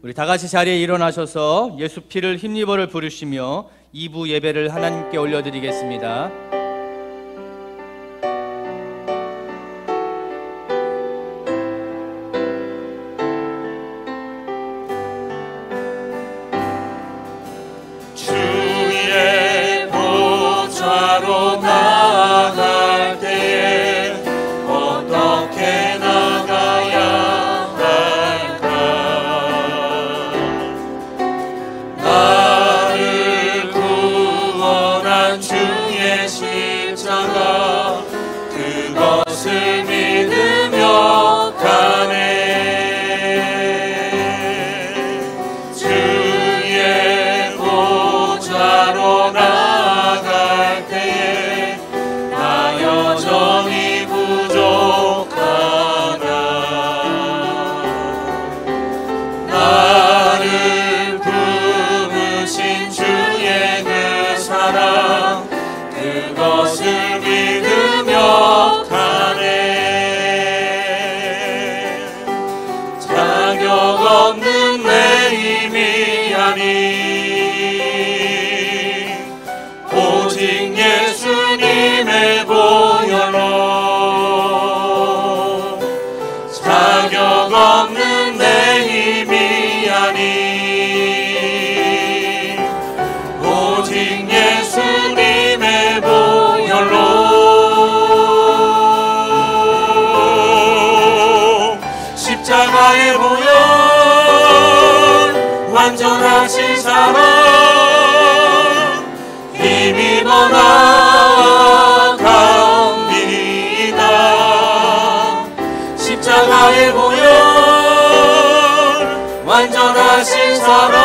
우리 다 같이 자리에 일어나셔서 예수 피를 힘입어를 부르시며 2부 예배를 하나님께 올려드리겠습니다. 주의 보좌로 나아갈 때에 어떻게 나가야 할까? 나를 구원한 주의 십자가 그것을 믿으며 가네. 주의 보좌로 나아갈 때에 나 여전히 부족하나. 나를 부르신 주의 그 사랑 그것을 믿으며 가네. 자격 없는 내 힘이 아닌 오직 예수님의 보혈로. 자격 없는 내 힘이 아닌 오직 예수님의 보혈로. 십자가의 보혈 완전하신 사랑 힘입어 나아갑니다. 십자가의 보혈 완전하신 사랑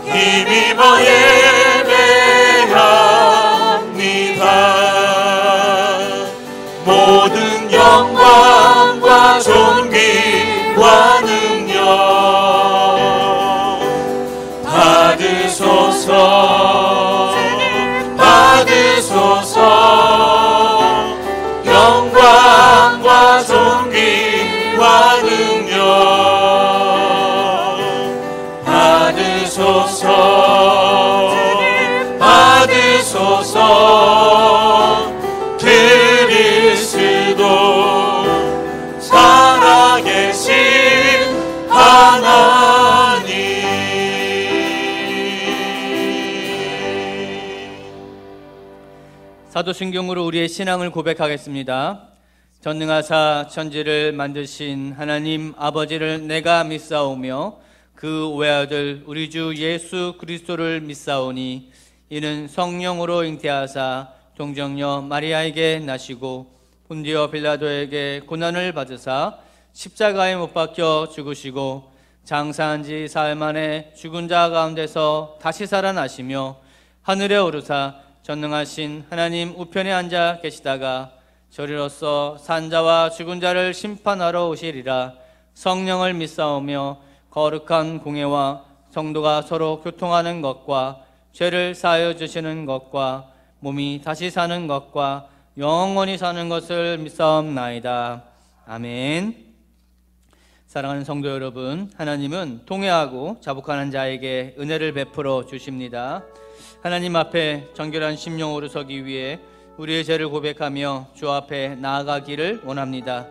힘입어 예배합니다. 모든 영광과 존귀와 능력 받으소서. 받으소서. 영광과 존귀와 능력 받으소서. 받으소서. 그리스도 살아계신 하나님. 사도신경으로 우리의 신앙을 고백하겠습니다. 전능하사 천지를 만드신 하나님 아버지를 내가 믿사오며 그 외아들 우리 주 예수 그리스도를 믿사오니 이는 성령으로 잉태하사 동정녀 마리아에게 나시고 본디오 빌라도에게 고난을 받으사 십자가에 못 박혀 죽으시고 장사한 지 사흘 만에 죽은 자 가운데서 다시 살아나시며 하늘에 오르사 전능하신 하나님 우편에 앉아 계시다가 저리로서 산자와 죽은 자를 심판하러 오시리라. 성령을 믿사오며 거룩한 공예와 성도가 서로 교통하는 것과 죄를 사하여 주시는 것과 몸이 다시 사는 것과 영원히 사는 것을 믿사옵나이다. 아멘. 사랑하는 성도 여러분, 하나님은 통회하고 자복하는 자에게 은혜를 베풀어 주십니다. 하나님 앞에 정결한 심령으로 서기 위해 우리의 죄를 고백하며 주 앞에 나아가기를 원합니다.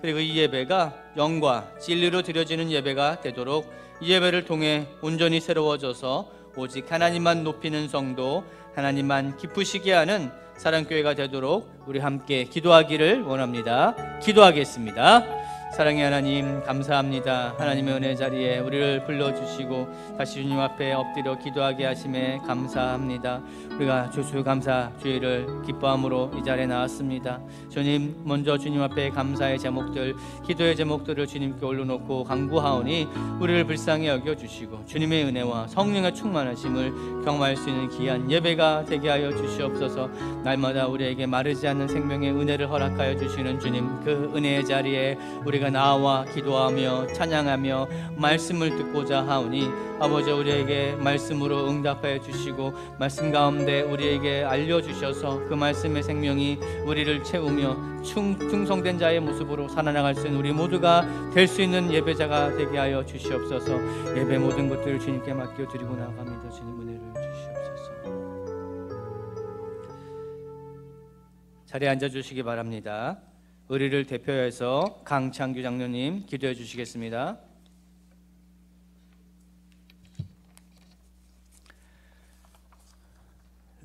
그리고 이 예배가 영과 진리로 드려지는 예배가 되도록 이 예배를 통해 온전히 새로워져서 오직 하나님만 높이는 성도, 하나님만 기쁘시게 하는 사랑교회가 되도록 우리 함께 기도하기를 원합니다. 기도하겠습니다. 사랑의 하나님, 감사합니다. 하나님의 은혜 자리에 우리를 불러주시고 다시 주님 앞에 엎드려 기도하게 하심에 감사합니다. 우리가 주수감사 주의를 기뻐함으로 이 자리에 나왔습니다. 주님, 먼저 주님 앞에 감사의 제목들, 기도의 제목들을 주님께 올려놓고 간구하오니 우리를 불쌍히 여겨주시고 주님의 은혜와 성령의 충만하심을 경험할 수 있는 귀한 예배가 되게 하여 주시옵소서. 날마다 우리에게 마르지 않는 생명의 은혜를 허락하여 주시는 주님, 그 은혜의 자리에 우리 우리가 나와 기도하며 찬양하며 말씀을 듣고자 하오니 아버지 우리에게 말씀으로 응답하여 주시고 말씀 가운데 우리에게 알려주셔서 그 말씀의 생명이 우리를 채우며 충성된 자의 모습으로 살아나갈 수 있는 우리 모두가 될 수 있는 예배자가 되게 하여 주시옵소서. 예배 모든 것들을 주님께 맡겨드리고 나아갑니다. 주님 은혜를 주시옵소서. 자리에 앉아주시기 바랍니다. 의리를 대표해서 강창규 장로님 기도해 주시겠습니다.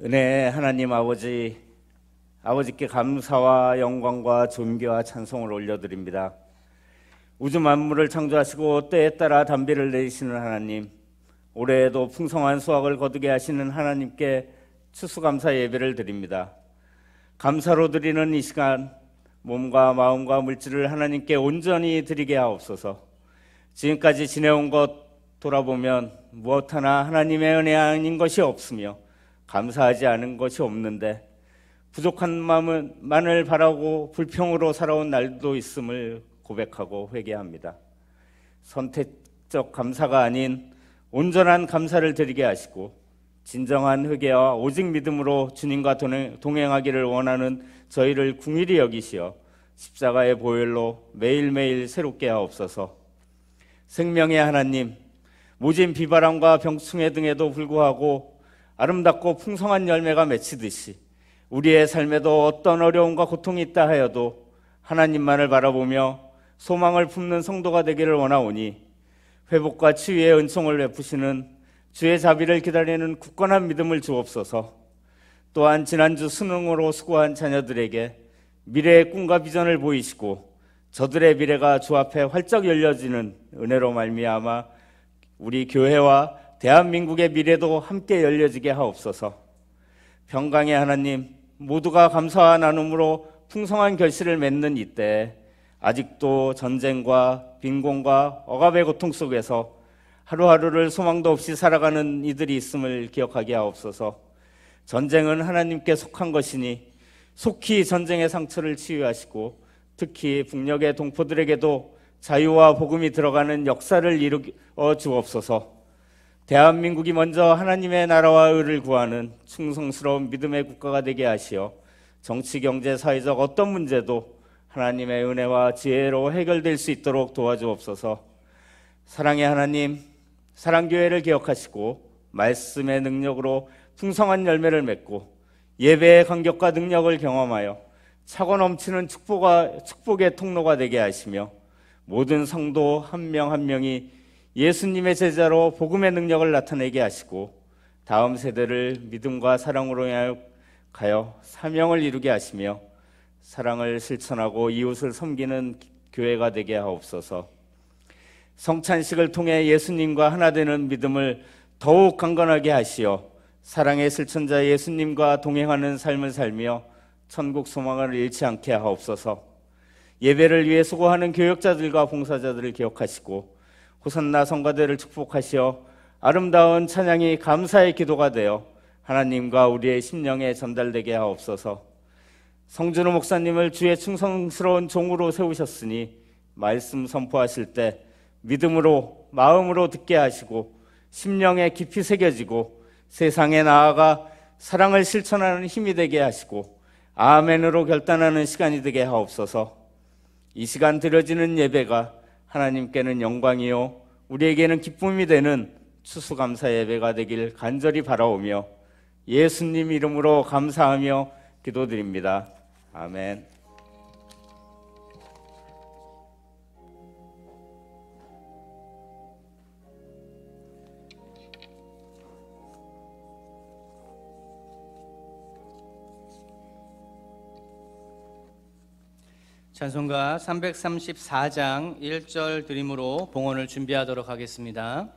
은혜 하나님 아버지께 감사와 영광과 존귀와 찬송을 올려드립니다. 우주 만물을 창조하시고 때에 따라 단비를 내리시는 하나님, 올해에도 풍성한 수확을 거두게 하시는 하나님께 추수감사 예배를 드립니다. 감사로 드리는 이 시간, 몸과 마음과 물질을 하나님께 온전히 드리게 하옵소서. 지금까지 지내온 것 돌아보면 무엇 하나 하나님의 은혜 아닌 것이 없으며 감사하지 않은 것이 없는데 부족한 마음만을 바라고 불평으로 살아온 날도 있음을 고백하고 회개합니다. 선택적 감사가 아닌 온전한 감사를 드리게 하시고 진정한 회개와 오직 믿음으로 주님과 동행하기를 원하는 저희를 긍휼히 여기시어 십자가의 보혈로 매일매일 새롭게 하옵소서. 생명의 하나님, 모진 비바람과 병충해 등에도 불구하고 아름답고 풍성한 열매가 맺히듯이 우리의 삶에도 어떤 어려움과 고통이 있다 하여도 하나님만을 바라보며 소망을 품는 성도가 되기를 원하오니 회복과 치유의 은총을 베푸시는 주의 자비를 기다리는 굳건한 믿음을 주옵소서. 또한 지난주 수능으로 수고한 자녀들에게 미래의 꿈과 비전을 보이시고 저들의 미래가 주 앞에 활짝 열려지는 은혜로 말미암아 우리 교회와 대한민국의 미래도 함께 열려지게 하옵소서. 평강의 하나님, 모두가 감사와 나눔으로 풍성한 결실을 맺는 이때 아직도 전쟁과 빈곤과 억압의 고통 속에서 하루하루를 소망도 없이 살아가는 이들이 있음을 기억하게 하옵소서. 전쟁은 하나님께 속한 것이니 속히 전쟁의 상처를 치유하시고 특히 북녘의 동포들에게도 자유와 복음이 들어가는 역사를 이루어 주옵소서. 대한민국이 먼저 하나님의 나라와 의를 구하는 충성스러운 믿음의 국가가 되게 하시어 정치, 경제, 사회적 어떤 문제도 하나님의 은혜와 지혜로 해결될 수 있도록 도와주옵소서. 사랑의 하나님, 사랑교회를 기억하시고 말씀의 능력으로 풍성한 열매를 맺고 예배의 간격과 능력을 경험하여 차고 넘치는 축복의 통로가 되게 하시며 모든 성도 한 명 한 명이 예수님의 제자로 복음의 능력을 나타내게 하시고 다음 세대를 믿음과 사랑으로 가여 사명을 이루게 하시며 사랑을 실천하고 이웃을 섬기는 교회가 되게 하옵소서. 성찬식을 통해 예수님과 하나 되는 믿음을 더욱 강건하게 하시어 사랑의 실천자 예수님과 동행하는 삶을 살며 천국 소망을 잃지 않게 하옵소서. 예배를 위해 수고하는 교역자들과 봉사자들을 기억하시고 호산나 성가대를 축복하시어 아름다운 찬양이 감사의 기도가 되어 하나님과 우리의 심령에 전달되게 하옵소서. 성준호 목사님을 주의 충성스러운 종으로 세우셨으니 말씀 선포하실 때 믿음으로 마음으로 듣게 하시고 심령에 깊이 새겨지고 세상에 나아가 사랑을 실천하는 힘이 되게 하시고 아멘으로 결단하는 시간이 되게 하옵소서. 이 시간 드려지는 예배가 하나님께는 영광이요 우리에게는 기쁨이 되는 추수감사 예배가 되길 간절히 바라오며 예수님 이름으로 감사하며 기도드립니다. 아멘. 찬송가 334장 1절 드림으로 봉헌을 준비하도록 하겠습니다.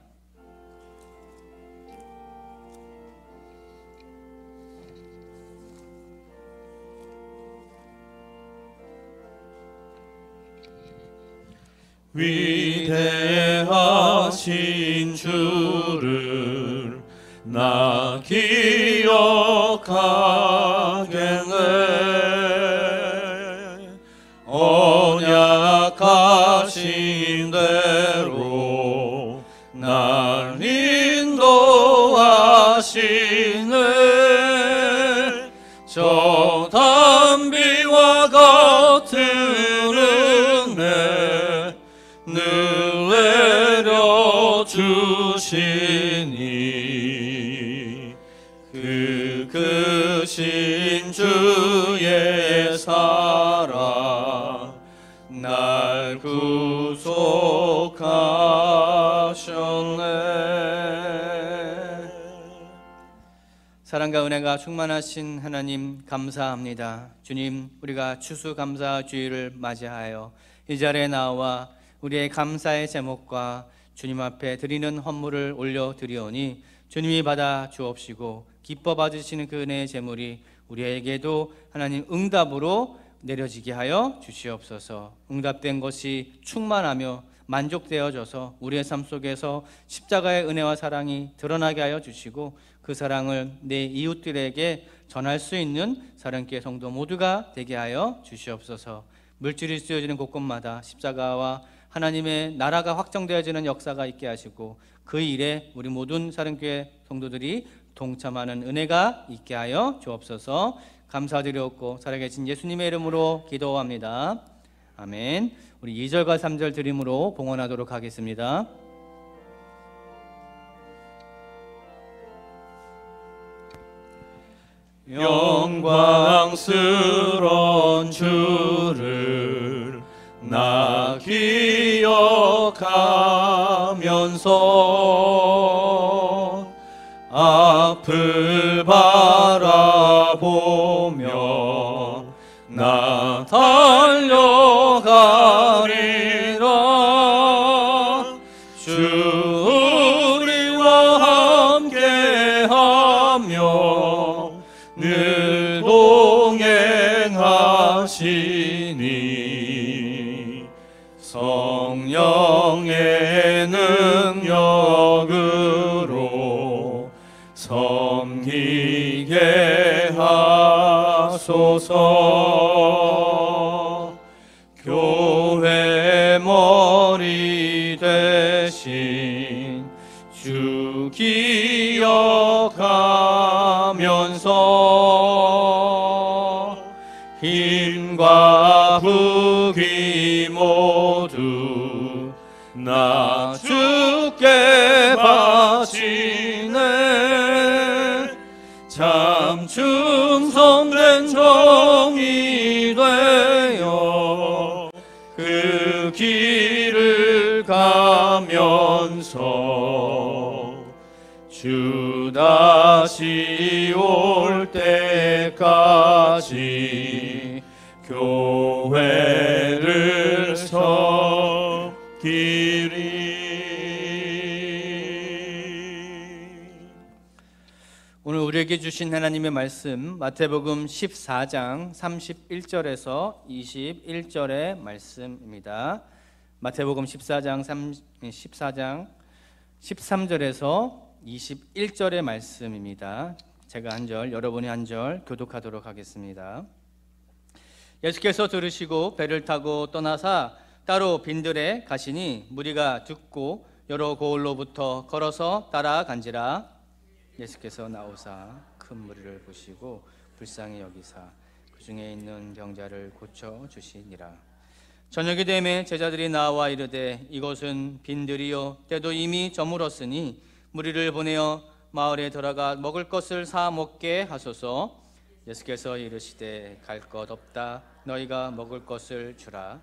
위대하신 주를 나 기억하겠네. 언약한 주시니 그 크신 주의 사랑 날 구속하셨네. 사랑과 은혜가 충만하신 하나님 감사합니다. 주님, 우리가 추수감사주의를 맞이하여 이 자리에 나와 우리의 감사의 제목과 주님 앞에 드리는 헌물을 올려드리오니 주님이 받아 주옵시고 기뻐 받으시는 그 은혜의 제물이 우리에게도 하나님 응답으로 내려지게 하여 주시옵소서. 응답된 것이 충만하며 만족되어져서 우리의 삶 속에서 십자가의 은혜와 사랑이 드러나게 하여 주시고 그 사랑을 내 이웃들에게 전할 수 있는 사랑교회 성도 모두가 되게 하여 주시옵소서. 물질이 쓰여지는 곳곳마다 십자가와 하나님의 나라가 확정되어지는 역사가 있게 하시고 그 일에 우리 모든 사랑교회 성도들이 동참하는 은혜가 있게 하여 주옵소서. 감사드렸고 살아계신 예수님의 이름으로 기도합니다. 아멘. 우리 2절과 3절 드림으로 봉헌하도록 하겠습니다. 영광스러운 주를 나 기억하면서 앞을 바라보며 나 달려가리라. 주 우리와 함께하며 늘 동행하시니 성령의 능력으로 섬기게 하소서. 교회 머리 대신 주 기억하면서 힘과 북이 모두 나 주께 바치네. 참 충성된 종이 되어 그 길을 가면서 주 다시 올 때까지 교회를 섬기리. 오늘 우리에게 주신 하나님의 말씀 마태복음 14장 31절에서 21절의 말씀입니다. 마태복음 14장 13절에서 21절의 말씀입니다. 제가 한 절, 여러분이 한 절 교독하도록 하겠습니다. 예수께서 들으시고 배를 타고 떠나사 따로 빈들에 가시니 무리가 듣고 여러 고을로부터 걸어서 따라간지라. 예수께서 나오사 큰 무리를 보시고 불쌍히 여기사 그 중에 있는 병자를 고쳐 주시니라. 저녁이 되매 제자들이 나와 이르되 이곳은 빈들이요 때도 이미 저물었으니 무리를 보내어 마을에 들어가 먹을 것을 사 먹게 하소서. 예수께서 이르시되 갈 것 없다. 너희가 먹을 것을 주라.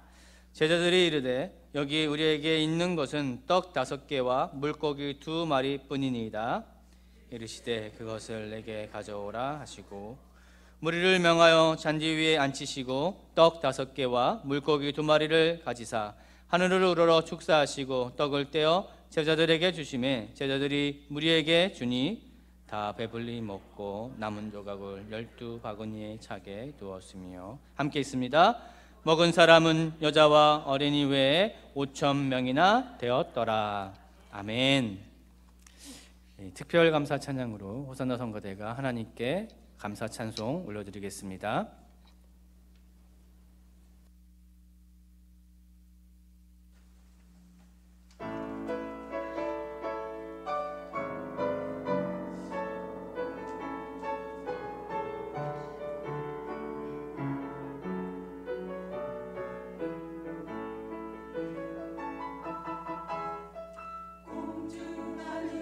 제자들이 이르되 여기 우리에게 있는 것은 떡 5개와 물고기 2마리 뿐이니이다. 이르시되 그것을 내게 가져오라 하시고 무리를 명하여 잔디 위에 앉히시고 떡 5개와 물고기 2마리를 가지사 하늘을 우러러 축사하시고 떡을 떼어 제자들에게 주시매 제자들이 무리에게 주니 다 배불리 먹고 남은 조각을 12바구니에 차게 두었으며 함께 있습니다. 먹은 사람은 여자와 어린이 외에 5,000명이나 되었더라. 아멘. 특별 감사 찬양으로 호산나 성가대가 하나님께 감사 찬송 올려드리겠습니다. 공중하늘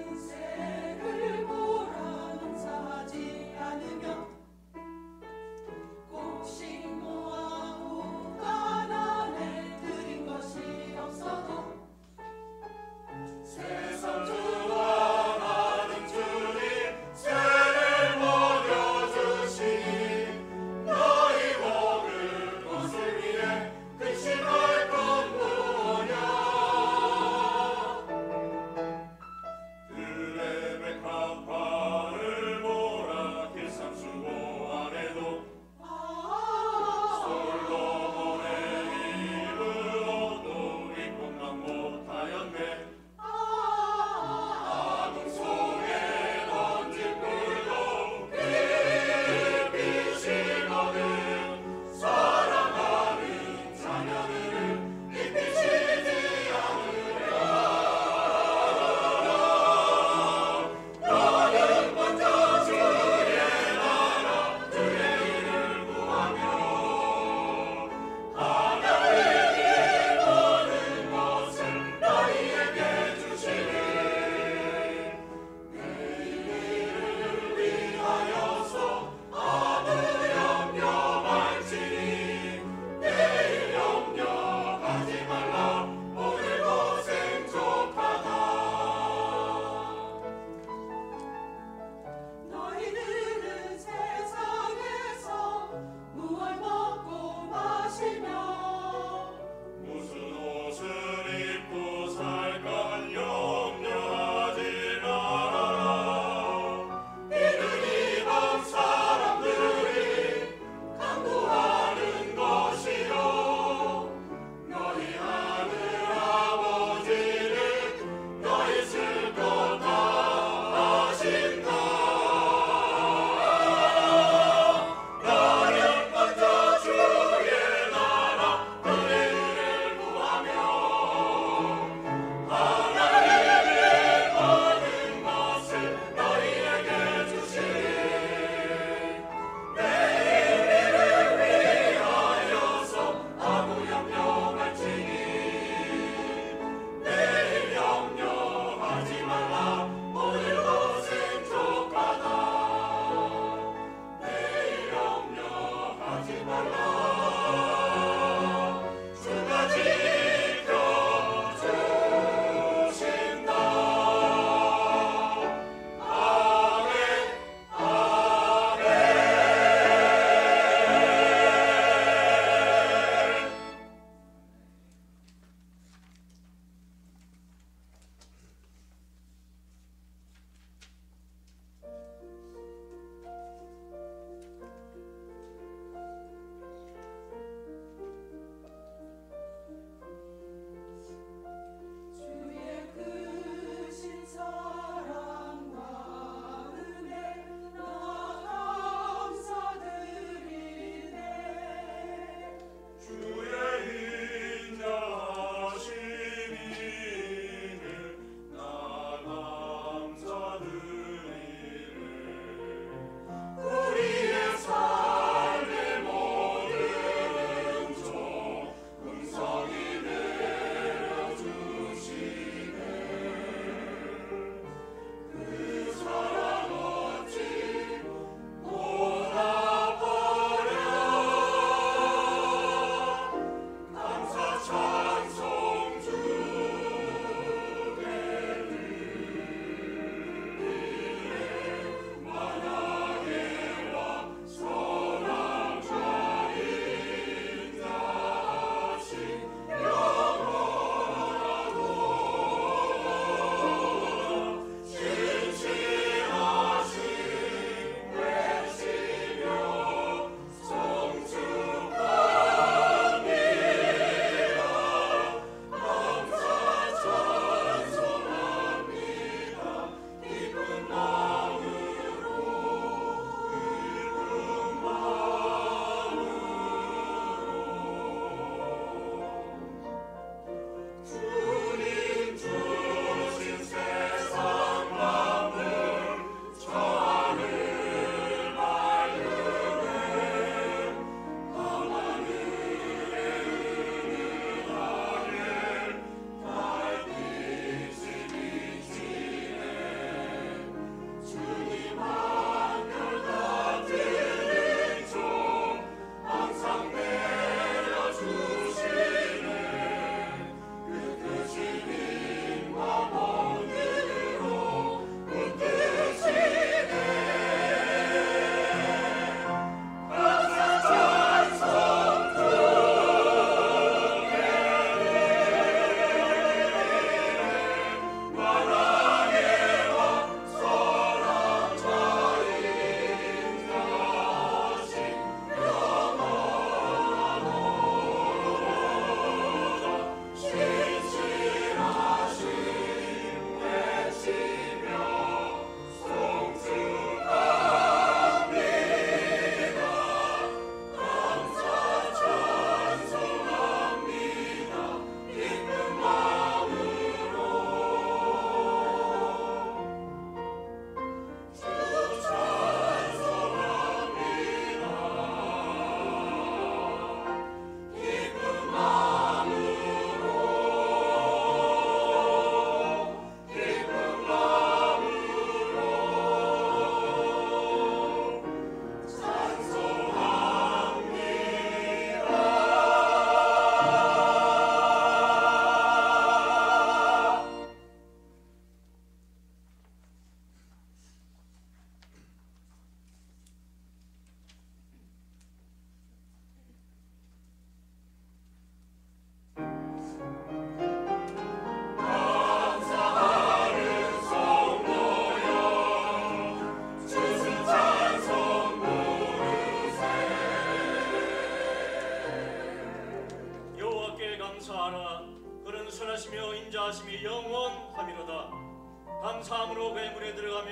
감사함으로 그의 문에 들어가며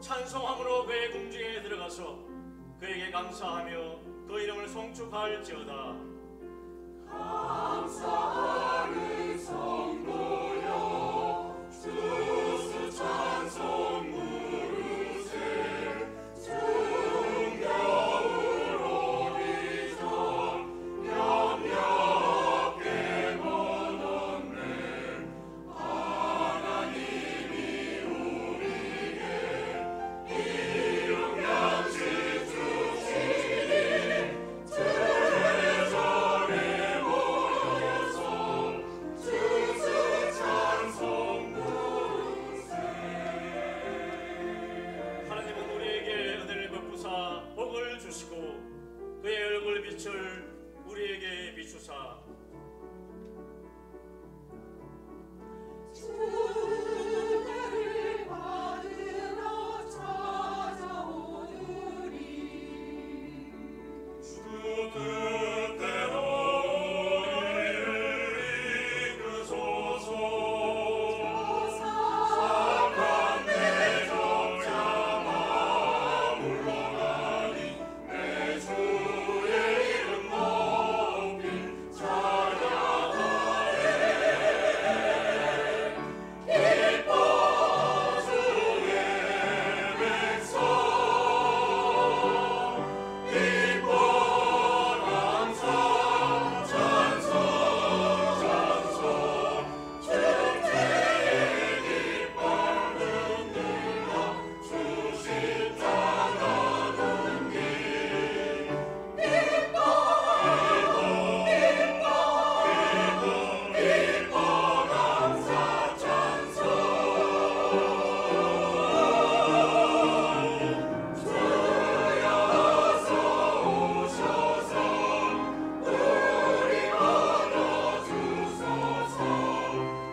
찬송함으로 그의 궁중에 들어가서 그에게 감사하며 그 이름을 송축할지어다. 감사하는 성도여 주스 찬송 부르세 정겨울 오기 전 염렵게 멀었네. 하나님이 우리에게 일용양식 주시니 제전에 모여서 주스 찬송 부르세. 하나님은 우리에게 은혜를 베푸사 복을 주시고 그의 얼굴 빛을 우리에게 비추사 주를 받으러 찾아오느니 주 뜻대로 우리를 이끄소서. 악한 내 적자 물러가니 내 주의 이름 높이 찬양하네. 기뻐 주의 백성 기뻐 감사 찬송 찬송 주께 깃발 흔들어 주신 자가는 길 기뻐 감사 찬송 주여서 오셔서 우리 얻어주소서.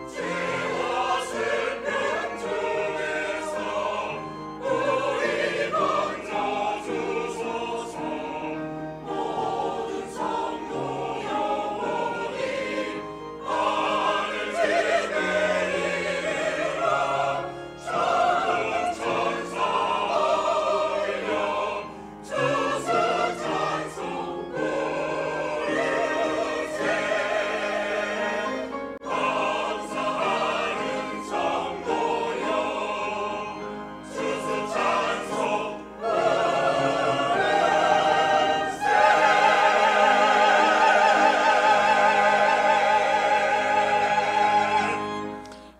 죄와 슬픔 중에서 우리 건져주소서. 모든 성도 영혼이 하늘 집에 이르라. 천군 천사 올려 주스 찬송 부르세. 감사하는 성도여 주스 찬송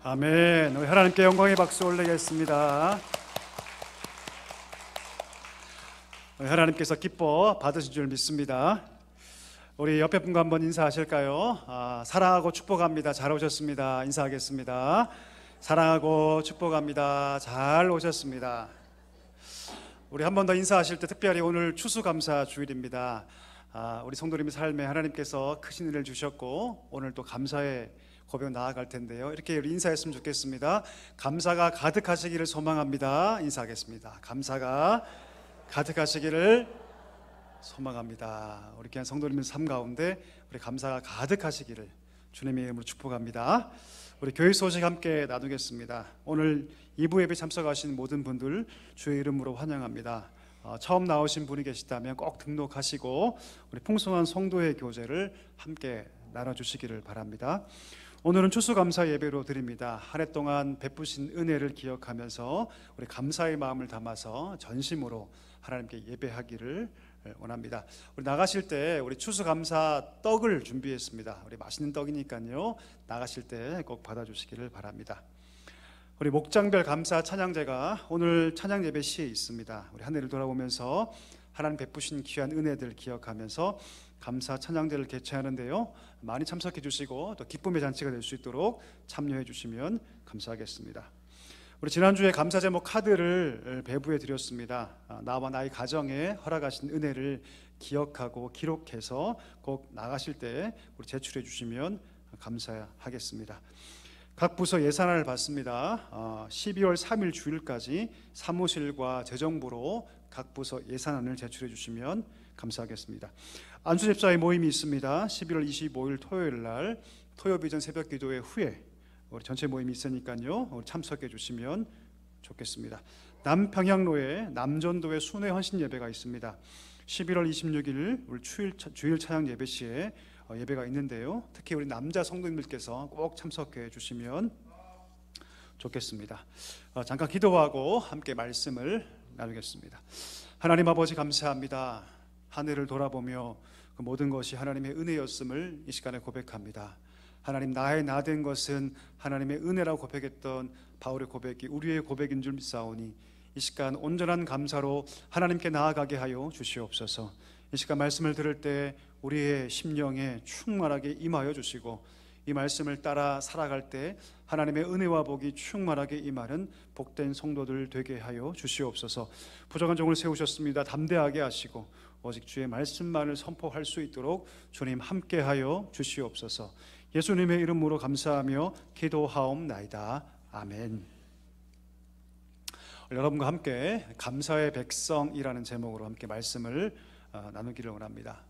아멘. 우리 하나님께 영광의 박수 올리겠습니다. 우리 하나님께서 기뻐 받으신 줄 믿습니다. 우리 옆에 분과 한번 인사하실까요? 사랑하고 축복합니다. 잘 오셨습니다. 인사하겠습니다. 사랑하고 축복합니다. 잘 오셨습니다. 우리 한 번 더 인사하실 때 특별히 오늘 추수감사 주일입니다. 우리 성도님의 삶에 하나님께서 크신 은혜를 주셨고 오늘 또 감사의 고백 나아갈 텐데요. 이렇게 우리 인사했으면 좋겠습니다. 감사가 가득하시기를 소망합니다. 인사하겠습니다. 감사가 가득하시기를 소망합니다. 우리 귀한 성도님의 삶 가운데 우리 감사가 가득하시기를 주님의 이름으로 축복합니다. 우리 교회 소식 함께 나누겠습니다. 오늘 2부 예배 참석하신 모든 분들 주의 이름으로 환영합니다. 처음 나오신 분이 계시다면 꼭 등록하시고 우리 풍성한 성도의 교제를 함께 나눠주시기를 바랍니다. 오늘은 추수감사 예배로 드립니다. 한 해 동안 베푸신 은혜를 기억하면서 우리 감사의 마음을 담아서 전심으로 하나님께 예배하기를 원합니다. 우리 나가실 때 우리 추수감사 떡을 준비했습니다. 우리 맛있는 떡이니까요. 나가실 때 꼭 받아주시기를 바랍니다. 우리 목장별 감사 찬양제가 오늘 찬양 예배 시에 있습니다. 우리 한 해를 돌아보면서 하나님 베푸신 귀한 은혜들 기억하면서 감사 찬양제를 개최하는데요. 많이 참석해 주시고 또 기쁨의 잔치가 될 수 있도록 참여해 주시면 감사하겠습니다. 우리 지난주에 감사 제목 카드를 배부해 드렸습니다. 나와 나의 가정에 허락하신 은혜를 기억하고 기록해서 꼭 나가실 때 우리 제출해 주시면 감사하겠습니다. 각 부서 예산안을 받습니다. 12월 3일 주일까지 사무실과 재정부로 각 부서 예산안을 제출해 주시면 감사하겠습니다. 안수집사의 모임이 있습니다. 11월 25일 토요일 날 토요비전 새벽기도회 후에 우리 전체 모임이 있으니까요. 우리 참석해 주시면 좋겠습니다. 남평양로에 남전도에 순회 헌신 예배가 있습니다. 11월 26일 우리 주일 찬양 예배 시에 예배가 있는데요. 특히 우리 남자 성도님들께서 꼭 참석해 주시면 좋겠습니다. 잠깐 기도하고 함께 말씀을 나누겠습니다. 하나님 아버지 감사합니다. 한 해를 돌아보며 그 모든 것이 하나님의 은혜였음을 이 시간에 고백합니다. 하나님, 나의 나 된 것은 하나님의 은혜라고 고백했던 바울의 고백이 우리의 고백인 줄 믿사오니 이 시간 온전한 감사로 하나님께 나아가게 하여 주시옵소서. 이 시간 말씀을 들을 때 우리의 심령에 충만하게 임하여 주시고 이 말씀을 따라 살아갈 때 하나님의 은혜와 복이 충만하게 임하는 복된 성도들 되게 하여 주시옵소서. 부족한 종을 세우셨습니다. 담대하게 하시고 오직 주의 말씀만을 선포할 수 있도록 주님 함께하여 주시옵소서. 예수님의 이름으로 감사하며 기도하옵나이다. 아멘. 여러분과 함께 감사의 백성이라는 제목으로 함께 말씀을 나누기를 원합니다.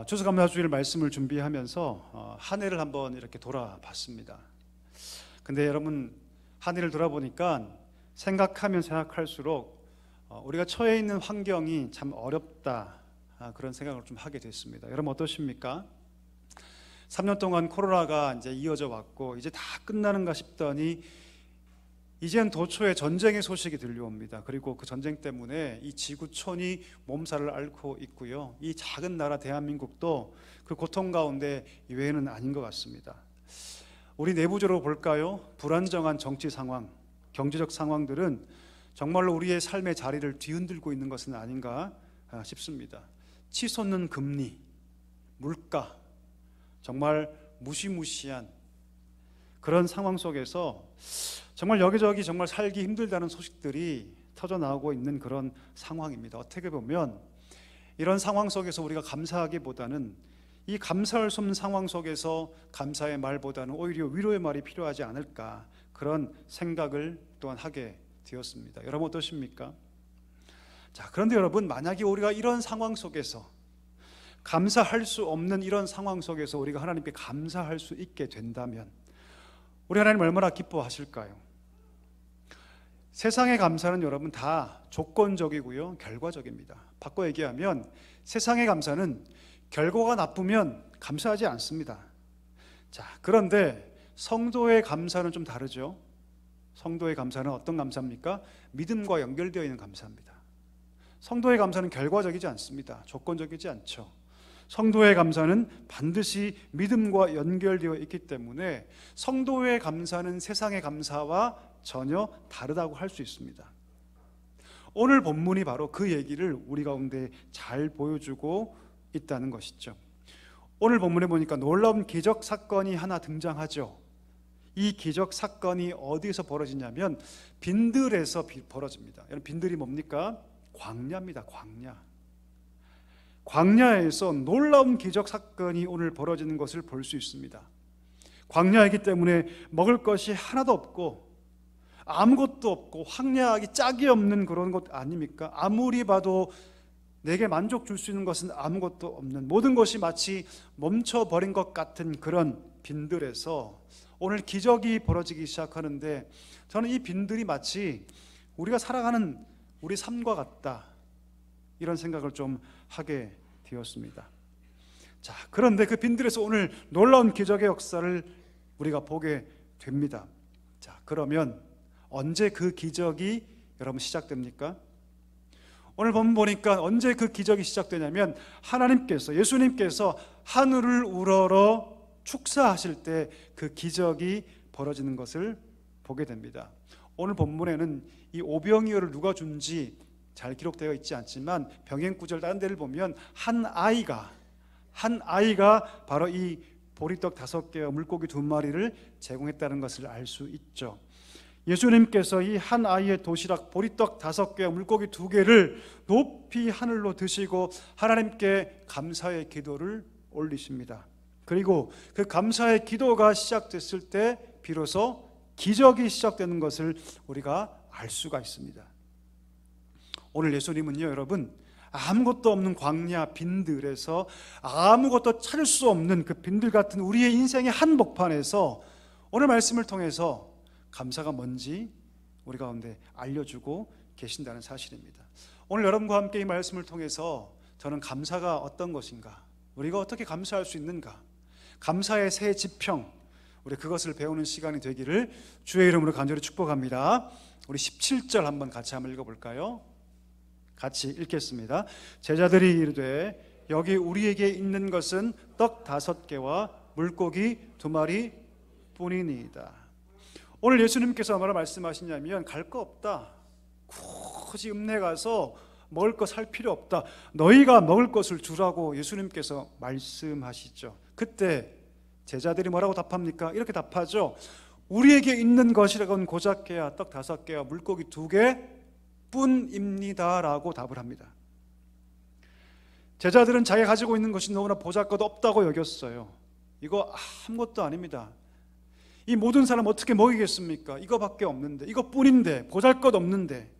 추수감사주일 말씀을 준비하면서 한 해를 한번 이렇게 돌아봤습니다. 근데 여러분, 한 해를 돌아보니까 생각하면 생각할수록 우리가 처해 있는 환경이 참 어렵다, 그런 생각을 좀 하게 됐습니다. 여러분 어떠십니까? 3년 동안 코로나가 이제 이어져 왔고 이제 다 끝나는가 싶더니 이젠 도처에 전쟁의 소식이 들려옵니다. 그리고 그 전쟁 때문에 이 지구촌이 몸살을 앓고 있고요. 이 작은 나라 대한민국도 그 고통 가운데 이외에는 아닌 것 같습니다. 우리 내부적으로 볼까요? 불안정한 정치 상황, 경제적 상황들은 정말로 우리의 삶의 자리를 뒤흔들고 있는 것은 아닌가 싶습니다. 치솟는 금리, 물가, 정말 무시무시한 그런 상황 속에서 정말 여기저기 정말 살기 힘들다는 소식들이 터져나오고 있는 그런 상황입니다. 어떻게 보면 이런 상황 속에서 우리가 감사하기보다는 이 감사할 수 없는 상황 속에서 감사의 말보다는 오히려 위로의 말이 필요하지 않을까, 그런 생각을 또한 하게 되었습니다. 여러분 어떠십니까? 자, 그런데 여러분, 만약에 우리가 이런 상황 속에서 감사할 수 없는 이런 상황 속에서 우리가 하나님께 감사할 수 있게 된다면 우리 하나님 얼마나 기뻐하실까요? 세상의 감사는 여러분 다 조건적이고요, 결과적입니다. 바꿔 얘기하면 세상의 감사는 결과가 나쁘면 감사하지 않습니다. 자, 그런데 성도의 감사는 좀 다르죠. 성도의 감사는 어떤 감사입니까? 믿음과 연결되어 있는 감사입니다. 성도의 감사는 결과적이지 않습니다. 조건적이지 않죠. 성도의 감사는 반드시 믿음과 연결되어 있기 때문에 성도의 감사는 세상의 감사와 전혀 다르다고 할 수 있습니다. 오늘 본문이 바로 그 얘기를 우리 가운데 잘 보여주고 있다는 것이죠. 오늘 본문에 보니까 놀라운 기적 사건이 하나 등장하죠. 이 기적 사건이 어디에서 벌어지냐면 빈들에서 벌어집니다. 여러분, 빈들이 뭡니까? 광야입니다. 광야에서 놀라운 기적 사건이 오늘 벌어지는 것을 볼 수 있습니다. 광야이기 때문에 먹을 것이 하나도 없고 아무것도 없고 황량하기 짝이 없는 그런 것 아닙니까? 아무리 봐도 내게 만족 줄 수 있는 것은 아무것도 없는, 모든 것이 마치 멈춰버린 것 같은 그런 빈들에서 오늘 기적이 벌어지기 시작하는데, 저는 이 빈들이 마치 우리가 살아가는 우리 삶과 같다, 이런 생각을 좀 하게 되었습니다. 자, 그런데 그 빈들에서 오늘 놀라운 기적의 역사를 우리가 보게 됩니다. 자, 그러면 언제 그 기적이 여러분 시작됩니까? 오늘 본문 보니까 언제 그 기적이 시작되냐면 하나님께서, 예수님께서 하늘을 우러러 축사하실 때 그 기적이 벌어지는 것을 보게 됩니다. 오늘 본문에는 이 오병이어를 누가 준지 잘 기록되어 있지 않지만 병행 구절 다른 데를 보면 한 아이가 바로 이 보리떡 5개와 물고기 2마리를 제공했다는 것을 알 수 있죠. 예수님께서 이 한 아이의 도시락 보리떡 5개와 물고기 2개를 높이 하늘로 드시고 하나님께 감사의 기도를 올리십니다. 그리고 그 감사의 기도가 시작됐을 때 비로소 기적이 시작되는 것을 우리가 알 수가 있습니다. 오늘 예수님은요, 여러분, 아무것도 없는 광야 빈들에서 아무것도 찾을 수 없는 그 빈들 같은 우리의 인생의 한복판에서 오늘 말씀을 통해서 감사가 뭔지 우리 가운데 알려주고 계신다는 사실입니다. 오늘 여러분과 함께 이 말씀을 통해서 저는 감사가 어떤 것인가, 우리가 어떻게 감사할 수 있는가, 감사의 새 지평, 우리 그것을 배우는 시간이 되기를 주의 이름으로 간절히 축복합니다. 우리 17절 한번 같이 한번 읽어볼까요? 같이 읽겠습니다. 제자들이 이르되 여기 우리에게 있는 것은 떡 5개와 물고기 2마리 뿐이니이다. 오늘 예수님께서 뭐라 말씀하시냐면 갈 거 없다, 굳이 읍내 가서 먹을 거 살 필요 없다, 너희가 먹을 것을 주라고 예수님께서 말씀하시죠. 그때 제자들이 뭐라고 답합니까? 이렇게 답하죠. 우리에게 있는 것이라고는 고작해야 떡 5개와 물고기 2개 뿐입니다 라고 답을 합니다. 제자들은 자기가 가지고 있는 것이 너무나 보잘것없다고 여겼어요. 이거 아무것도 아닙니다. 이 모든 사람 어떻게 먹이겠습니까? 이거밖에 없는데, 이것뿐인데, 보잘것없는데.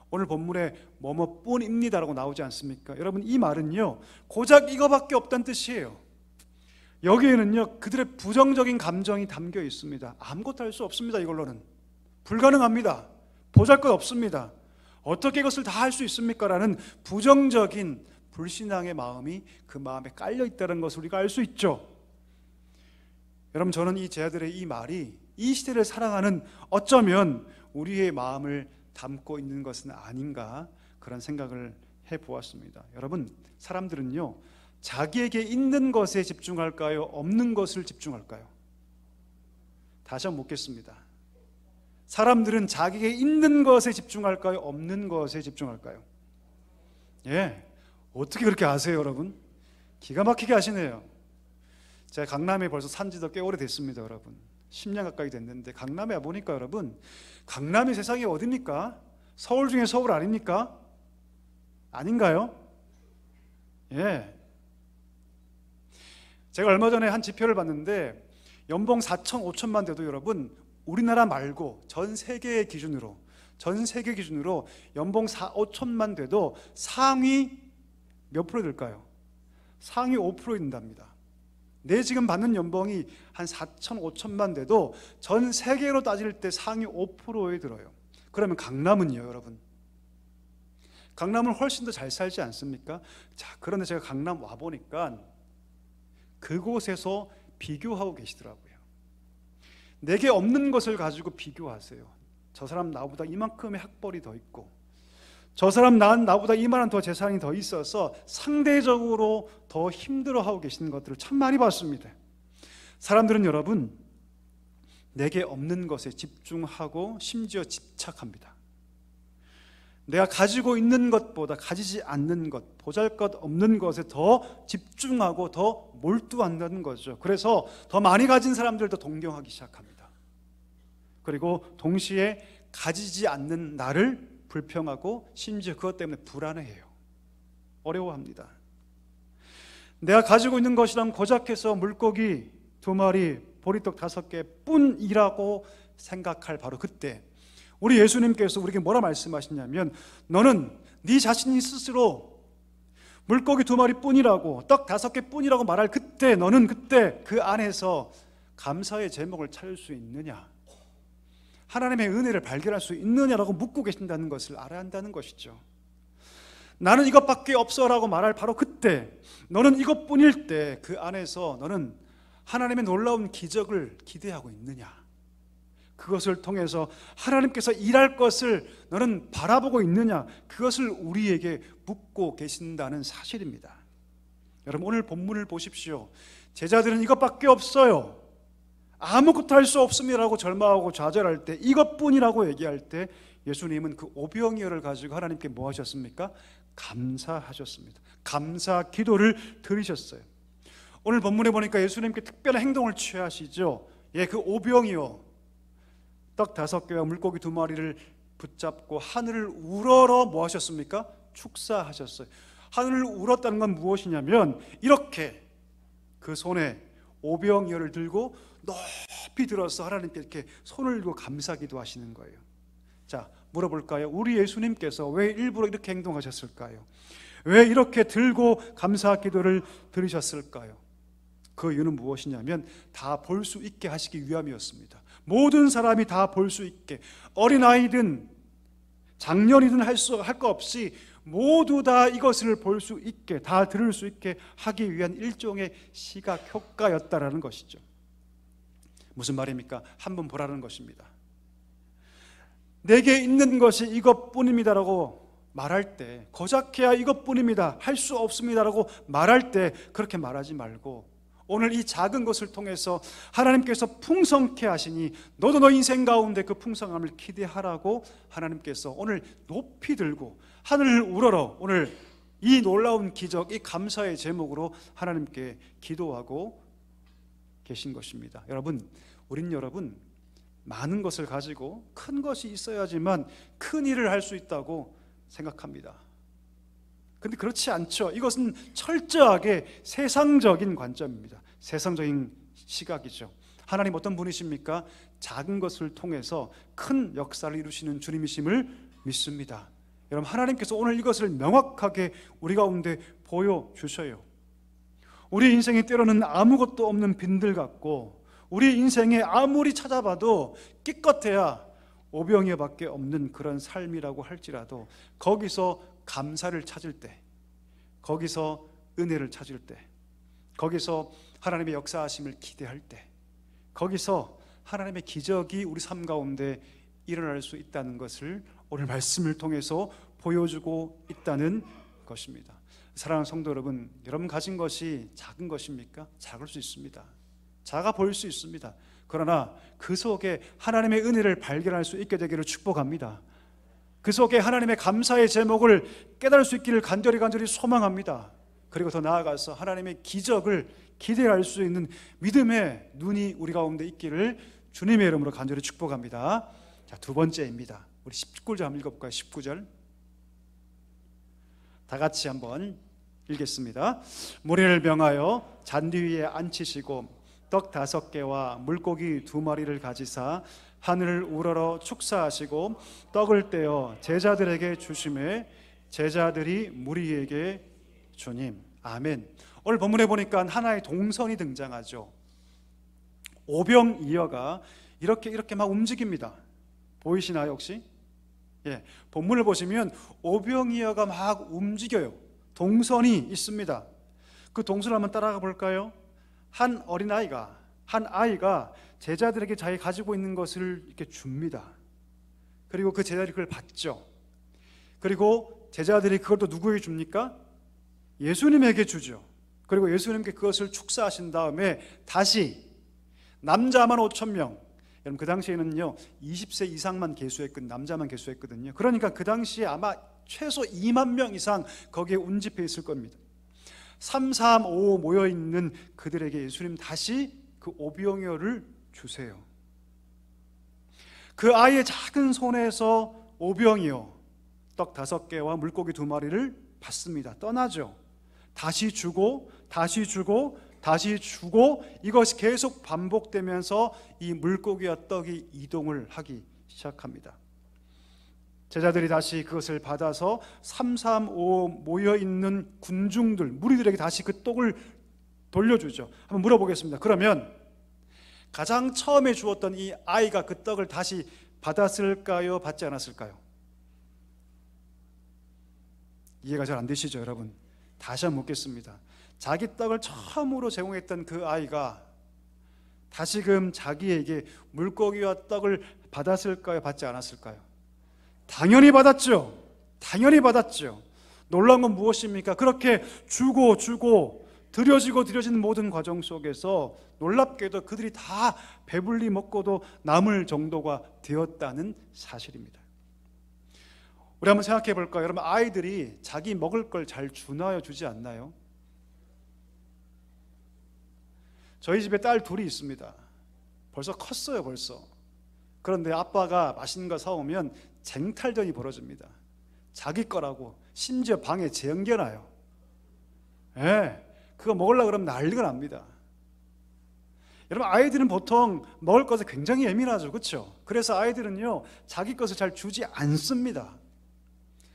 오늘 본문에 뭐뭐뿐입니다라고 나오지 않습니까? 여러분, 이 말은요 고작 이거밖에 없다는 뜻이에요. 여기에는요 그들의 부정적인 감정이 담겨 있습니다. 아무것도 할 수 없습니다. 이걸로는 불가능합니다. 보잘것없습니다. 어떻게 이것을 다 할 수 있습니까? 라는 부정적인 불신앙의 마음이 그 마음에 깔려 있다는 것을 우리가 알 수 있죠. 여러분, 저는 이 제자들의 이 말이 이 시대를 살아가는 어쩌면 우리의 마음을 담고 있는 것은 아닌가, 그런 생각을 해보았습니다. 여러분, 사람들은요 자기에게 있는 것에 집중할까요? 없는 것을 집중할까요? 다시 한번 묻겠습니다. 사람들은 자기에게 있는 것에 집중할까요? 없는 것에 집중할까요? 예, 어떻게 그렇게 아세요, 여러분? 기가 막히게 아시네요. 제가 강남에 벌써 산 지도 꽤 오래됐습니다, 여러분. 10년 가까이 됐는데 강남에 와보니까 여러분, 강남이 세상에 어딥니까? 서울 중에 서울 아닙니까? 아닌가요? 예. 제가 얼마 전에 한 지표를 봤는데 연봉 4천, 5천만 돼도 여러분, 우리나라 말고 전 세계 기준으로 연봉 4, 5천만 돼도 상위 몇 프로 될까요? 상위 5% 된답니다. 내 지금 받는 연봉이 한 4천, 5천만 돼도 전 세계로 따질 때 상위 5%에 들어요. 그러면 강남은요, 여러분? 강남은 훨씬 더 잘 살지 않습니까? 자, 그런데 제가 강남 와보니까 그곳에서 비교하고 계시더라고요. 내게 없는 것을 가지고 비교하세요. 저 사람 나보다 이만큼의 학벌이 더 있고, 저 사람 나보다 이만한 더 재산이 더 있어서 상대적으로 더 힘들어하고 계시는 것들을 참 많이 봤습니다. 사람들은 여러분, 내게 없는 것에 집중하고 심지어 집착합니다. 내가 가지고 있는 것보다 가지지 않는 것, 보잘것없는 것에 더 집중하고 더 몰두한다는 거죠. 그래서 더 많이 가진 사람들도 동경하기 시작합니다. 그리고 동시에 가지지 않는 나를 불평하고 심지어 그것 때문에 불안해해요. 어려워합니다. 내가 가지고 있는 것이란 고작해서 물고기 2마리, 보리떡 5개 뿐이라고 생각할 바로 그때 우리 예수님께서 우리에게 뭐라 말씀하시냐면, 너는 네 자신이 스스로 물고기 2마리 뿐이라고, 떡 5개 뿐이라고 말할 그때, 너는 그때 그 안에서 감사의 제목을 찾을 수 있느냐, 하나님의 은혜를 발견할 수 있느냐라고 묻고 계신다는 것을 알아야 한다는 것이죠. 나는 이것밖에 없어라고 말할 바로 그때, 너는 이것뿐일 때 그 안에서 너는 하나님의 놀라운 기적을 기대하고 있느냐, 그것을 통해서 하나님께서 일할 것을 너는 바라보고 있느냐, 그것을 우리에게 묻고 계신다는 사실입니다. 여러분, 오늘 본문을 보십시오. 제자들은 이것밖에 없어요, 아무것도 할 수 없습니다라고 절망하고 좌절할 때, 이것뿐이라고 얘기할 때 예수님은 그 오병이어를 가지고 하나님께 뭐 하셨습니까? 감사하셨습니다. 감사 기도를 드리셨어요. 오늘 본문에 보니까 예수님께 특별한 행동을 취하시죠. 예, 그 오병이어 떡 5개와 물고기 2마리를 붙잡고 하늘을 우러러 뭐 하셨습니까? 축사하셨어요. 하늘을 울었다는 건 무엇이냐면, 이렇게 그 손에 오병이어를 들고 높이 들어서 하나님께 이렇게 손을 들고 감사기도 하시는 거예요. 자, 물어볼까요? 우리 예수님께서 왜 일부러 이렇게 행동하셨을까요? 왜 이렇게 들고 감사 기도를 드리셨을까요? 그 이유는 무엇이냐면 다 볼 수 있게 하시기 위함이었습니다. 모든 사람이 다 볼 수 있게, 어린아이든 장년이든 할 거 없이 모두 다 이것을 볼 수 있게, 다 들을 수 있게 하기 위한 일종의 시각 효과였다라는 것이죠. 무슨 말입니까? 한번 보라는 것입니다. 내게 있는 것이 이것뿐입니다라고 말할 때, 고작해야 이것뿐입니다, 할 수 없습니다라고 말할 때 그렇게 말하지 말고, 오늘 이 작은 것을 통해서 하나님께서 풍성케 하시니 너도 너 인생 가운데 그 풍성함을 기대하라고 하나님께서 오늘 높이 들고 하늘을 우러러 오늘 이 놀라운 기적, 이 감사의 제목으로 하나님께 기도하고 계신 것입니다. 여러분, 여러분 많은 것을 가지고 큰 것이 있어야지만 큰 일을 할 수 있다고 생각합니다. 근데 그렇지 않죠. 이것은 철저하게 세상적인 관점입니다. 세상적인 시각이죠. 하나님 어떤 분이십니까? 작은 것을 통해서 큰 역사를 이루시는 주님이심을 믿습니다. 여러분, 하나님께서 오늘 이것을 명확하게 우리 가운데 보여주셔요. 우리 인생이 때로는 아무것도 없는 빈들 같고, 우리 인생에 아무리 찾아봐도 기껏해야 오병이어밖에 없는 그런 삶이라고 할지라도 거기서 감사를 찾을 때, 거기서 은혜를 찾을 때, 거기서 하나님의 역사하심을 기대할 때, 거기서 하나님의 기적이 우리 삶 가운데 일어날 수 있다는 것을 오늘 말씀을 통해서 보여주고 있다는 것입니다. 사랑하는 성도 여러분, 여러분 가진 것이 작은 것입니까? 작을 수 있습니다. 작아 보일 수 있습니다. 그러나 그 속에 하나님의 은혜를 발견할 수 있게 되기를 축복합니다. 그 속에 하나님의 감사의 제목을 깨달을 수 있기를 간절히 소망합니다. 그리고 더 나아가서 하나님의 기적을 기대할 수 있는 믿음의 눈이 우리 가운데 있기를 주님의 이름으로 간절히 축복합니다. 자, 두 번째입니다. 우리 19절 한번 읽어볼까요? 19절 다 같이 한번 읽겠습니다. 무리를 명하여 잔디 위에 앉히시고 떡 5개와 물고기 2마리를 가지사 하늘을 우러러 축사하시고 떡을 떼어 제자들에게 주심에 제자들이 무리에게 주님. 아멘. 오늘 본문에 보니까 하나의 동선이 등장하죠. 오병이어가 이렇게 막 움직입니다. 보이시나요 혹시? 예, 본문을 보시면 오병이어가 막 움직여요. 동선이 있습니다. 그 동선을 한번 따라가 볼까요? 한 아이가 제자들에게 자기 가지고 있는 것을 이렇게 줍니다. 그리고 그 제자들이 그걸 받죠. 그리고 제자들이 그걸 또 누구에게 줍니까? 예수님에게 주죠. 그리고 예수님께 그것을 축사하신 다음에 다시 남자만 5,000명, 여러분 그 당시에는요 20세 이상만 남자만 계수했거든요. 그러니까 그 당시에 아마 최소 2만 명 이상 거기에 운집해 있을 겁니다. 3, 4, 5 모여있는 그들에게 예수님 다시 그 오병이어를 주세요. 그 아이의 작은 손에서 오병이어 떡 5개와 물고기 2마리를 받습니다. 떠나죠. 다시 주고 다시 주고 다시 주고, 이것이 계속 반복되면서 이 물고기와 떡이 이동을 하기 시작합니다. 제자들이 다시 그것을 받아서 3, 3, 5 모여있는 군중들, 무리들에게 다시 그 떡을 돌려주죠. 한번 물어보겠습니다. 그러면 가장 처음에 주었던 이 아이가 그 떡을 다시 받았을까요? 받지 않았을까요? 이해가 잘 안 되시죠, 여러분? 다시 한번 묻겠습니다. 자기 떡을 처음으로 제공했던 그 아이가 다시금 자기에게 물고기와 떡을 받았을까요? 받지 않았을까요? 당연히 받았죠. 당연히 받았죠. 놀라운 건 무엇입니까? 그렇게 주고 드려지는 모든 과정 속에서 놀랍게도 그들이 다 배불리 먹고도 남을 정도가 되었다는 사실입니다. 우리 한번 생각해 볼까요? 여러분, 아이들이 자기 먹을 걸 잘 주나요? 주지 않나요? 저희 집에 딸 둘이 있습니다. 벌써 컸어요, 벌써. 그런데 아빠가 맛있는 거 사오면 쟁탈전이 벌어집니다. 자기 거라고 심지어 방에 재연겨놔요. 예, 그거 먹으려고 그러면 난리가 납니다. 여러분, 아이들은 보통 먹을 것에 굉장히 예민하죠, 그렇죠? 그래서 아이들은요 자기 것을 잘 주지 않습니다.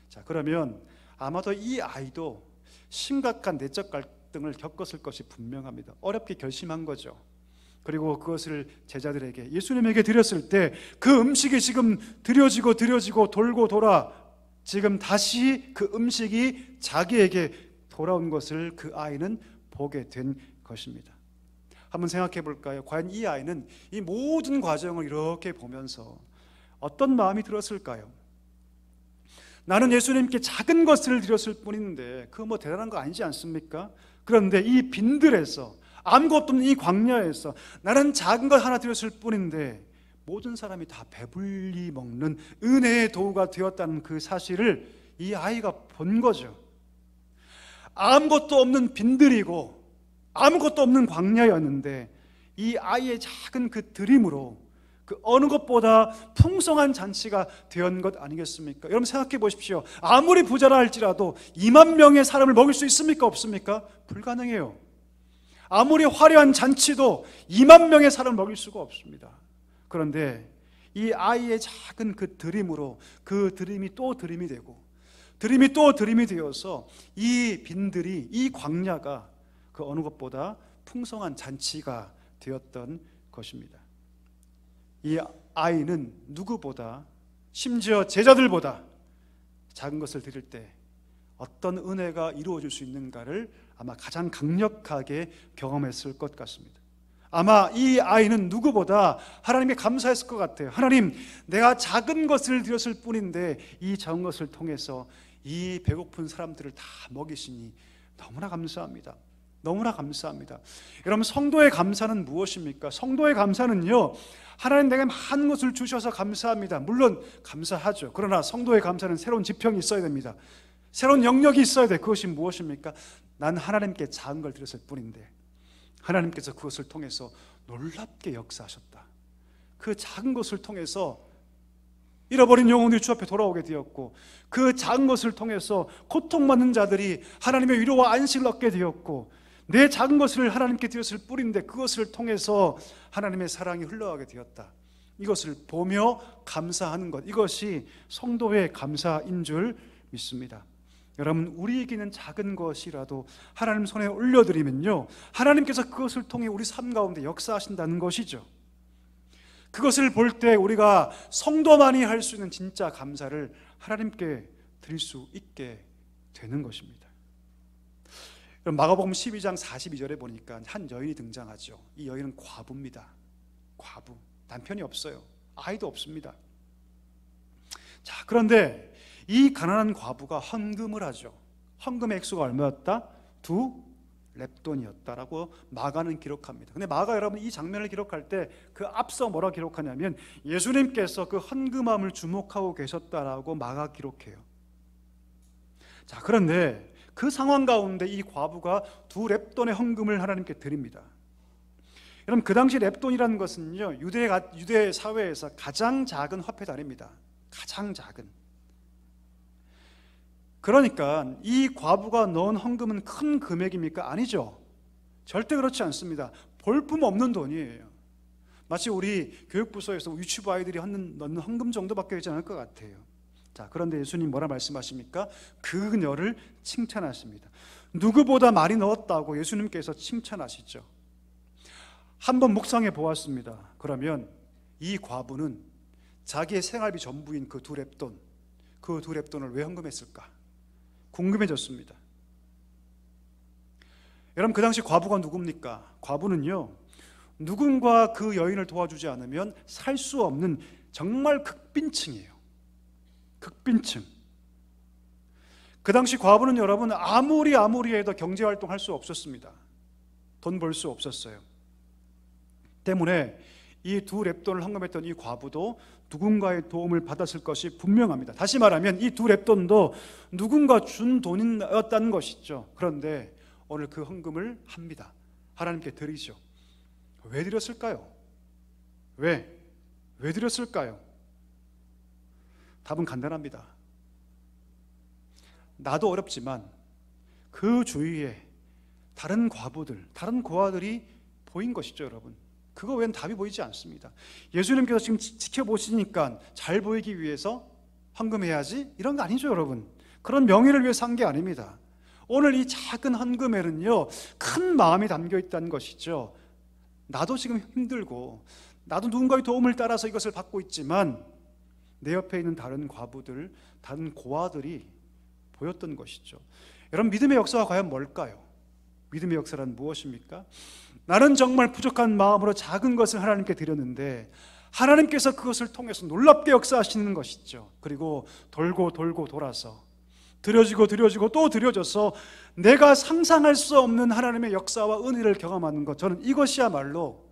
자, 그러면 아마도 이 아이도 심각한 내적 갈등을 겪었을 것이 분명합니다. 어렵게 결심한 거죠. 그리고 그것을 제자들에게, 예수님에게 드렸을 때 그 음식이 지금 드려지고 돌고 돌아 지금 다시 그 음식이 자기에게 돌아온 것을 그 아이는 보게 된 것입니다. 한번 생각해 볼까요? 과연 이 아이는 이 모든 과정을 이렇게 보면서 어떤 마음이 들었을까요? 나는 예수님께 작은 것을 드렸을 뿐인데 그거 뭐 대단한 거 아니지 않습니까? 그런데 이 빈들에서, 아무것도 없는 이 광야에서 나는 작은 것 하나 드렸을 뿐인데 모든 사람이 다 배불리 먹는 은혜의 도구가 되었다는 그 사실을 이 아이가 본 거죠. 아무것도 없는 빈들이고 아무것도 없는 광야였는데 이 아이의 작은 그 드림으로 그 어느 것보다 풍성한 잔치가 된 것 아니겠습니까? 여러분 생각해 보십시오. 아무리 부자라 할지라도 2만 명의 사람을 먹일 수 있습니까? 없습니까? 불가능해요. 아무리 화려한 잔치도 2만 명의 사람을 먹일 수가 없습니다. 그런데 이 아이의 작은 그 드림으로 그 드림이 또 드림이 되고 드림이 또 드림이 되어서 이 빈들이, 이 광야가 그 어느 것보다 풍성한 잔치가 되었던 것입니다. 이 아이는 누구보다, 심지어 제자들보다 작은 것을 드릴 때 어떤 은혜가 이루어질 수 있는가를 아마 가장 강력하게 경험했을 것 같습니다. 아마 이 아이는 누구보다 하나님께 감사했을 것 같아요. 하나님, 내가 작은 것을 드렸을 뿐인데 이 작은 것을 통해서 이 배고픈 사람들을 다 먹이시니 너무나 감사합니다. 너무나 감사합니다. 여러분, 성도의 감사는 무엇입니까? 성도의 감사는요, 하나님 내게 많은 것을 주셔서 감사합니다. 물론 감사하죠. 그러나 성도의 감사는 새로운 지평이 있어야 됩니다. 새로운 영역이 있어야 돼. 그것이 무엇입니까? 난 하나님께 작은 걸 드렸을 뿐인데 하나님께서 그것을 통해서 놀랍게 역사하셨다. 그 작은 것을 통해서 잃어버린 영혼들이 주 앞에 돌아오게 되었고, 그 작은 것을 통해서 고통받는 자들이 하나님의 위로와 안식을 얻게 되었고, 내 작은 것을 하나님께 드렸을 뿐인데 그것을 통해서 하나님의 사랑이 흘러가게 되었다. 이것을 보며 감사하는 것, 이것이 성도의 감사인 줄 믿습니다. 여러분, 우리에게는 작은 것이라도 하나님 손에 올려드리면요, 하나님께서 그것을 통해 우리 삶 가운데 역사하신다는 것이죠. 그것을 볼 때 우리가 성도만이 할 수 있는 진짜 감사를 하나님께 드릴 수 있게 되는 것입니다. 마가복음 12장 42절에 보니까 한 여인이 등장하죠. 이 여인은 과부입니다. 과부, 남편이 없어요. 아이도 없습니다. 자, 그런데 이 가난한 과부가 헌금을 하죠. 헌금의 액수가 얼마였다? 2렙돈이었다라고 마가는 기록합니다. 근데 마가, 여러분, 이 장면을 기록할 때 그 앞서 뭐라 기록하냐면 예수님께서 그 헌금함을 주목하고 계셨다라고 마가 기록해요. 자, 그런데 그 상황 가운데 이 과부가 2렙돈의 헌금을 하나님께 드립니다. 여러분, 그 당시 렙돈이라는 것은요, 유대 사회에서 가장 작은 화폐 단위입니다. 가장 작은. 그러니까 이 과부가 넣은 헌금은 큰 금액입니까? 아니죠. 절대 그렇지 않습니다. 볼품 없는 돈이에요. 마치 우리 교육부서에서 유치부 아이들이 넣는 헌금 정도밖에 되지 않을 것 같아요. 자, 그런데 예수님 뭐라 말씀하십니까? 그녀를 칭찬하십니다. 누구보다 많이 넣었다고 예수님께서 칭찬하시죠. 한번 묵상해 보았습니다. 그러면 이 과부는 자기의 생활비 전부인 그 2렙돈, 그 2렙돈을 왜 헌금했을까? 궁금해졌습니다. 여러분, 그 당시 과부가 누굽니까? 과부는요, 누군가 그 여인을 도와주지 않으면 살 수 없는 정말 극빈층이에요. 극빈층. 그 당시 과부는 여러분 아무리 해도 경제활동할 수 없었습니다. 돈 벌 수 없었어요. 때문에 이 2렙돈을 헌금했던 이 과부도 누군가의 도움을 받았을 것이 분명합니다. 다시 말하면 이 2렙돈도 누군가 준 돈이었다는 것이죠. 그런데 오늘 그 헌금을 합니다. 하나님께 드리죠. 왜 드렸을까요? 왜 드렸을까요? 답은 간단합니다. 나도 어렵지만 그 주위에 다른 과부들, 다른 고아들이 보인 것이죠, 여러분. 그거 외엔 답이 보이지 않습니다. 예수님께서 지금 지켜보시니까 잘 보이기 위해서 헌금해야지 이런 거 아니죠, 여러분. 그런 명예를 위해서 한 게 아닙니다. 오늘 이 작은 헌금에는요 큰 마음이 담겨 있다는 것이죠. 나도 지금 힘들고 나도 누군가의 도움을 따라서 이것을 받고 있지만 내 옆에 있는 다른 과부들, 다른 고아들이 보였던 것이죠. 여러분, 믿음의 역사가 과연 뭘까요? 믿음의 역사란 무엇입니까? 나는 정말 부족한 마음으로 작은 것을 하나님께 드렸는데 하나님께서 그것을 통해서 놀랍게 역사하시는 것이죠. 그리고 돌고 돌고 돌아서 드려지고 드려지고 또 드려져서 내가 상상할 수 없는 하나님의 역사와 은혜를 경험하는 것, 저는 이것이야말로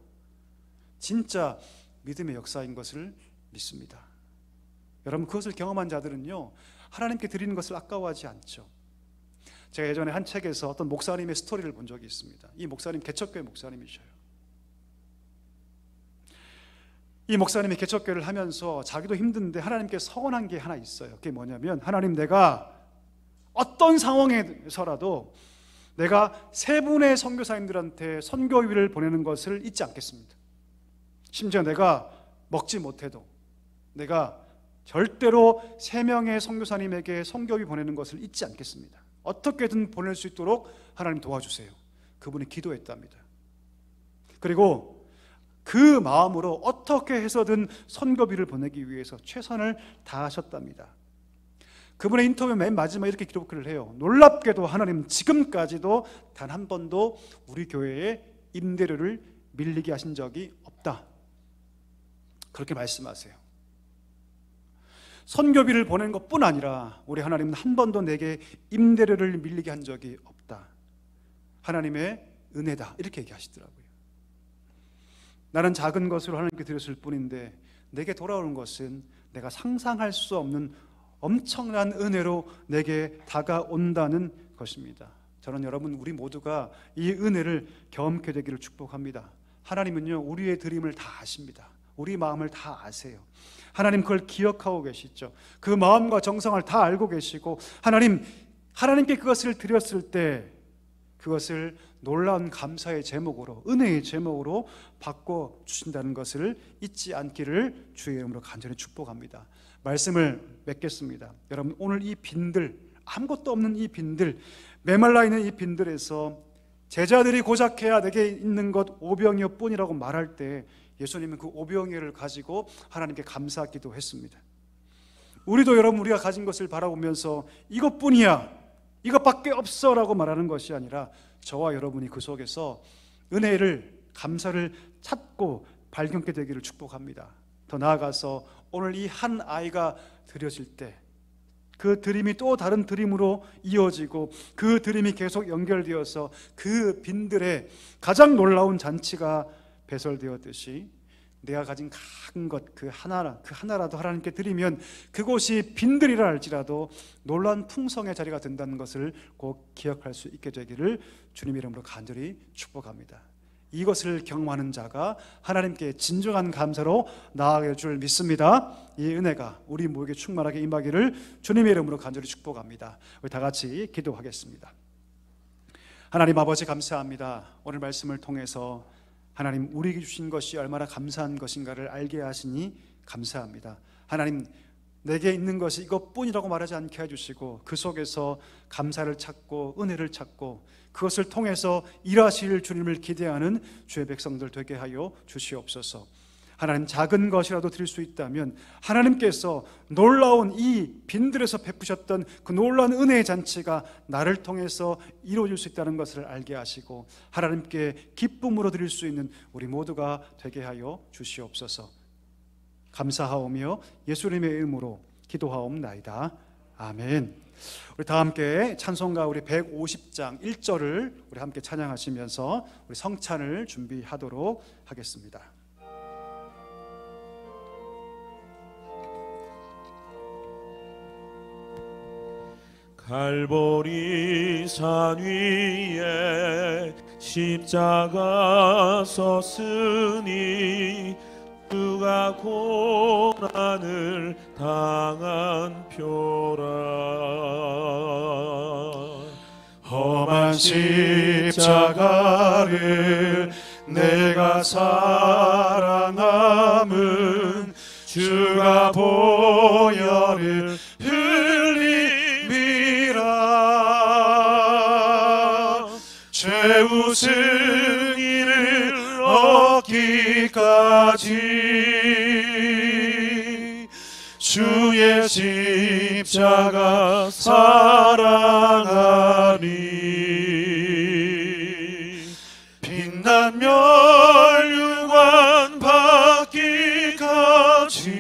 진짜 믿음의 역사인 것을 믿습니다. 여러분, 그것을 경험한 자들은요 하나님께 드리는 것을 아까워하지 않죠. 제가 예전에 한 책에서 어떤 목사님의 스토리를 본 적이 있습니다. 이 목사님 개척교회 목사님이셔요. 이 목사님이 개척교회를 하면서 자기도 힘든데 하나님께 서원한 게 하나 있어요. 그게 뭐냐면, 하나님, 내가 어떤 상황에서라도 내가 3분의 선교사님들한테 선교비를 보내는 것을 잊지 않겠습니다. 심지어 내가 먹지 못해도 내가 절대로 3명의 선교사님에게 선교비 보내는 것을 잊지 않겠습니다. 어떻게든 보낼 수 있도록 하나님 도와주세요. 그분이 기도했답니다. 그리고 그 마음으로 어떻게 해서든 선교비를 보내기 위해서 최선을 다하셨답니다. 그분의 인터뷰 맨 마지막에 이렇게 기록을 해요. 놀랍게도 하나님 지금까지도 단 한 번도 우리 교회에 임대료를 밀리게 하신 적이 없다, 그렇게 말씀하세요. 선교비를 보낸 것뿐 아니라 우리 하나님은 한 번도 내게 임대료를 밀리게 한 적이 없다. 하나님의 은혜다, 이렇게 얘기하시더라고요. 나는 작은 것으로 하나님께 드렸을 뿐인데 내게 돌아오는 것은 내가 상상할 수 없는 엄청난 은혜로 내게 다가온다는 것입니다. 저는 여러분, 우리 모두가 이 은혜를 경험하게 되기를 축복합니다. 하나님은요 우리의 드림을 다 아십니다. 우리 마음을 다 아세요. 하나님 그걸 기억하고 계시죠. 그 마음과 정성을 다 알고 계시고 하나님께 그것을 드렸을 때 그것을 놀라운 감사의 제목으로, 은혜의 제목으로 바꿔 주신다는 것을 잊지 않기를 주의 이름으로 간절히 축복합니다. 말씀을 맺겠습니다. 여러분, 오늘 이 빈들, 아무것도 없는 이 빈들, 메말라 있는 이 빈들에서 제자들이 고작해야 내게 있는 것 5병여 뿐이라고 말할 때 예수님은 그 5병여를 가지고 하나님께 감사 기도했습니다. 우리도 여러분, 우리가 가진 것을 바라보면서 이것뿐이야, 이것밖에 없어 라고 말하는 것이 아니라 저와 여러분이 그 속에서 은혜를, 감사를 찾고 발견하게 되기를 축복합니다. 더 나아가서 오늘 이 한 아이가 드려질 때 그 드림이 또 다른 드림으로 이어지고 그 드림이 계속 연결되어서 그 빈들에 가장 놀라운 잔치가 배설되었듯이 내가 가진 작은 것 그 하나라도 하나님께 드리면 그곳이 빈들이라 할지라도 놀라운 풍성의 자리가 된다는 것을 꼭 기억할 수 있게 되기를 주님 이름으로 간절히 축복합니다. 이것을 경험하는 자가 하나님께 진정한 감사로 나아갈 줄 믿습니다. 이 은혜가 우리 모두에게 충만하게 임하기를 주님의 이름으로 간절히 축복합니다. 우리 다 같이 기도하겠습니다. 하나님 아버지, 감사합니다. 오늘 말씀을 통해서 하나님 우리에게 주신 것이 얼마나 감사한 것인가를 알게 하시니 감사합니다. 하나님, 내게 있는 것이 이것뿐이라고 말하지 않게 해주시고 그 속에서 감사를 찾고 은혜를 찾고 그것을 통해서 일하실 주님을 기대하는 주의 백성들 되게 하여 주시옵소서. 하나님, 작은 것이라도 드릴 수 있다면 하나님께서 놀라운 이 빈들에서 베푸셨던 그 놀라운 은혜의 잔치가 나를 통해서 이루어질 수 있다는 것을 알게 하시고 하나님께 기쁨으로 드릴 수 있는 우리 모두가 되게 하여 주시옵소서. 감사하오며 예수님의 이름으로 기도하옵나이다. 아멘. 우리 다 함께 찬송가 우리 150장 1절을 우리 함께 찬양하시면서 우리 성찬을 준비하도록 하겠습니다. 갈보리 산 위에 십자가 섰으니 주가 고난을 당한 표라. 험한 십자가를 내가 사랑함은 주가 보혈을 흘림이라. 끝까지 주의 십자가 사랑하리. 빛난 멸류관 받기까지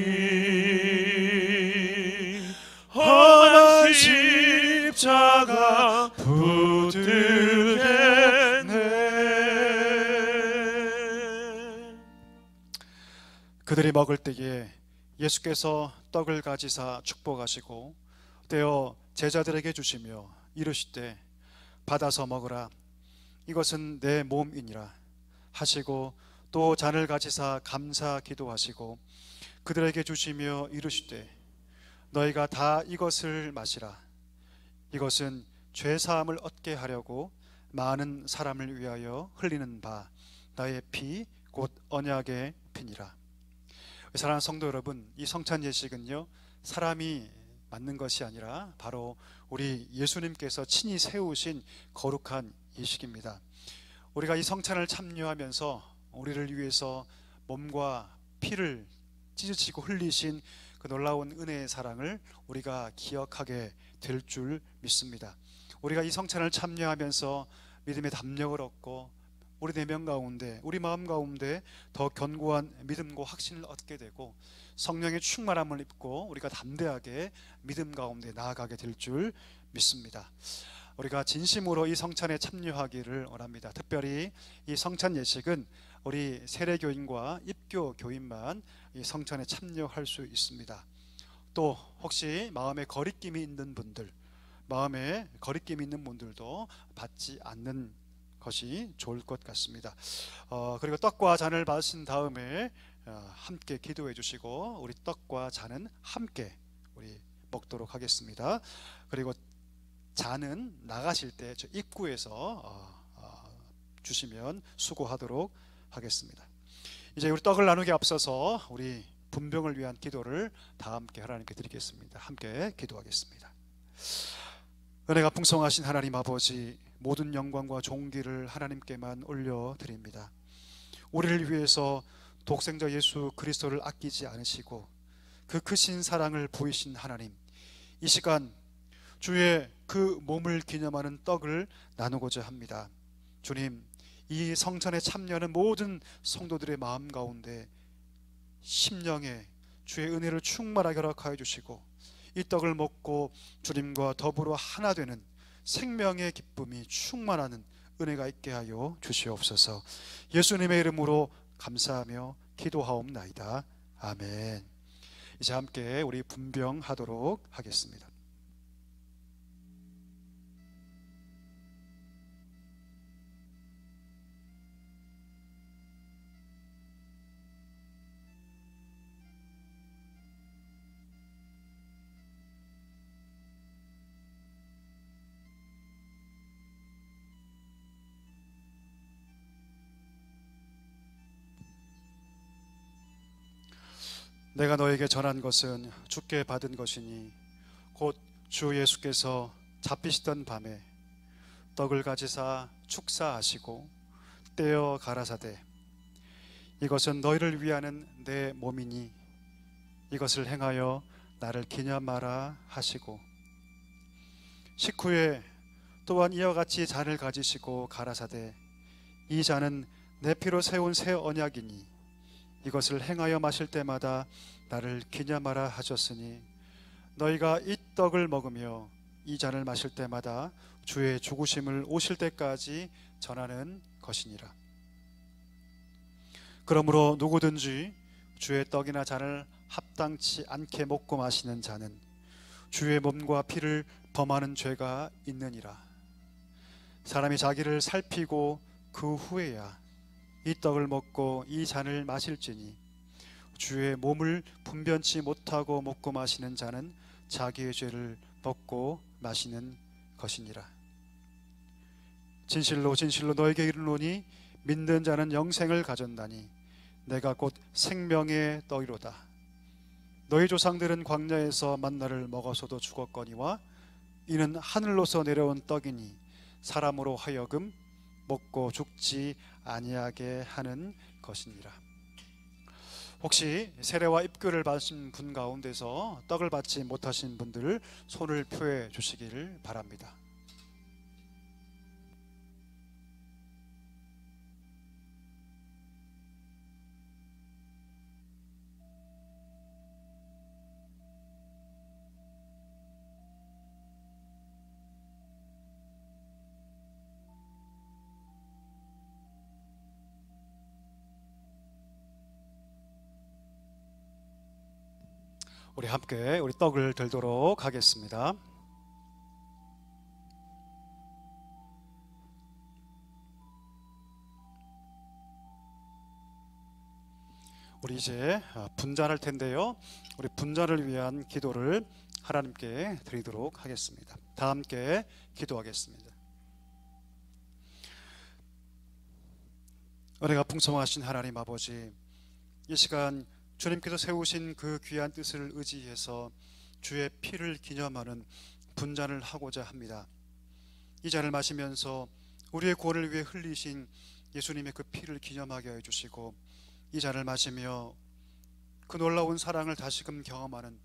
험한 십자가 붙들겠네. 그들이 먹을 때에 예수께서 떡을 가지사 축복하시고 떼어 제자들에게 주시며 이르시되 받아서 먹으라, 이것은 내 몸이니라 하시고 또 잔을 가지사 감사 기도하시고 그들에게 주시며 이르시되 너희가 다 이것을 마시라, 이것은 죄 사함을 얻게 하려고 많은 사람을 위하여 흘리는 바 나의 피 곧 언약의 피니라. 사랑하는 성도 여러분, 이 성찬 예식은요 사람이 만든 것이 아니라 바로 우리 예수님께서 친히 세우신 거룩한 예식입니다. 우리가 이 성찬을 참여하면서 우리를 위해서 몸과 피를 찢으시고 흘리신 그 놀라운 은혜의 사랑을 우리가 기억하게 될 줄 믿습니다. 우리가 이 성찬을 참여하면서 믿음의 담력을 얻고 우리 내면 가운데, 우리 마음 가운데 더 견고한 믿음과 확신을 얻게 되고 성령의 충만함을 입고 우리가 담대하게 믿음 가운데 나아가게 될 줄 믿습니다. 우리가 진심으로 이 성찬에 참여하기를 원합니다. 특별히 이 성찬 예식은 우리 세례교인과 입교 교인만 이 성찬에 참여할 수 있습니다. 또 혹시 마음에 거리낌이 있는 분들, 마음에 거리낌이 있는 분들도 받지 않는 것이 좋을 것 같습니다. 그리고 떡과 잔을 받으신 다음에 함께 기도해 주시고 우리 떡과 잔은 함께 우리 먹도록 하겠습니다. 그리고 잔은 나가실 때 저 입구에서 주시면 수고하도록 하겠습니다. 이제 우리 떡을 나누기 앞서서 우리 분병을 위한 기도를 다 함께 하나님께 드리겠습니다. 함께 기도하겠습니다. 은혜가 풍성하신 하나님 아버지, 모든 영광과 존귀를 하나님께만 올려드립니다. 우리를 위해서 독생자 예수 그리스도를 아끼지 않으시고 그 크신 사랑을 보이신 하나님, 이 시간 주의 그 몸을 기념하는 떡을 나누고자 합니다. 주님, 이 성찬에 참여하는 모든 성도들의 마음 가운데 심령에 주의 은혜를 충만하게 허락하여 주시고 이 떡을 먹고 주님과 더불어 하나 되는 생명의 기쁨이 충만하는 은혜가 있게 하여 주시옵소서. 예수님의 이름으로 감사하며 기도하옵나이다. 아멘. 이제 함께 우리 분병하도록 하겠습니다. 내가 너에게 전한 것은 주께 받은 것이니 곧 주 예수께서 잡히시던 밤에 떡을 가지사 축사하시고 떼어 가라사대 이것은 너희를 위하는 내 몸이니 이것을 행하여 나를 기념하라 하시고 식후에 또한 이와 같이 잔을 가지시고 가라사대 이 잔은 내 피로 세운 새 언약이니 이것을 행하여 마실 때마다 나를 기념하라 하셨으니 너희가 이 떡을 먹으며 이 잔을 마실 때마다 주의 죽으심을 오실 때까지 전하는 것이니라. 그러므로 누구든지 주의 떡이나 잔을 합당치 않게 먹고 마시는 자는 주의 몸과 피를 범하는 죄가 있느니라. 사람이 자기를 살피고 그 후에야 이 떡을 먹고 이 잔을 마실지니 주의 몸을 분변치 못하고 먹고 마시는 자는 자기의 죄를 먹고 마시는 것이니라. 진실로 진실로 너에게 이르노니 믿는 자는 영생을 가졌나니 내가 곧 생명의 떡이로다. 너희 조상들은 광야에서 만나를 먹어서도 죽었거니와 이는 하늘로서 내려온 떡이니 사람으로 하여금 먹고 죽지 아니하게 하는 것이니라. 혹시 세례와 입교를 받으신 분 가운데서 떡을 받지 못하신 분들 손을 표해 주시기를 바랍니다. 우리 함께 우리 떡을 들도록 하겠습니다. 우리 이제 분잔할 텐데요. 우리 분잔을 위한 기도를 하나님께 드리도록 하겠습니다. 다 함께 기도하겠습니다. 은혜가 풍성하신 하나님 아버지, 이 시간 주님께서 세우신 그 귀한 뜻을 의지해서 주의 피를 기념하는 분잔을 하고자 합니다. 이 잔을 마시면서 우리의 구원을 위해 흘리신 예수님의 그 피를 기념하게 해주시고, 이 잔을 마시며 그 놀라운 사랑을 다시금 경험하는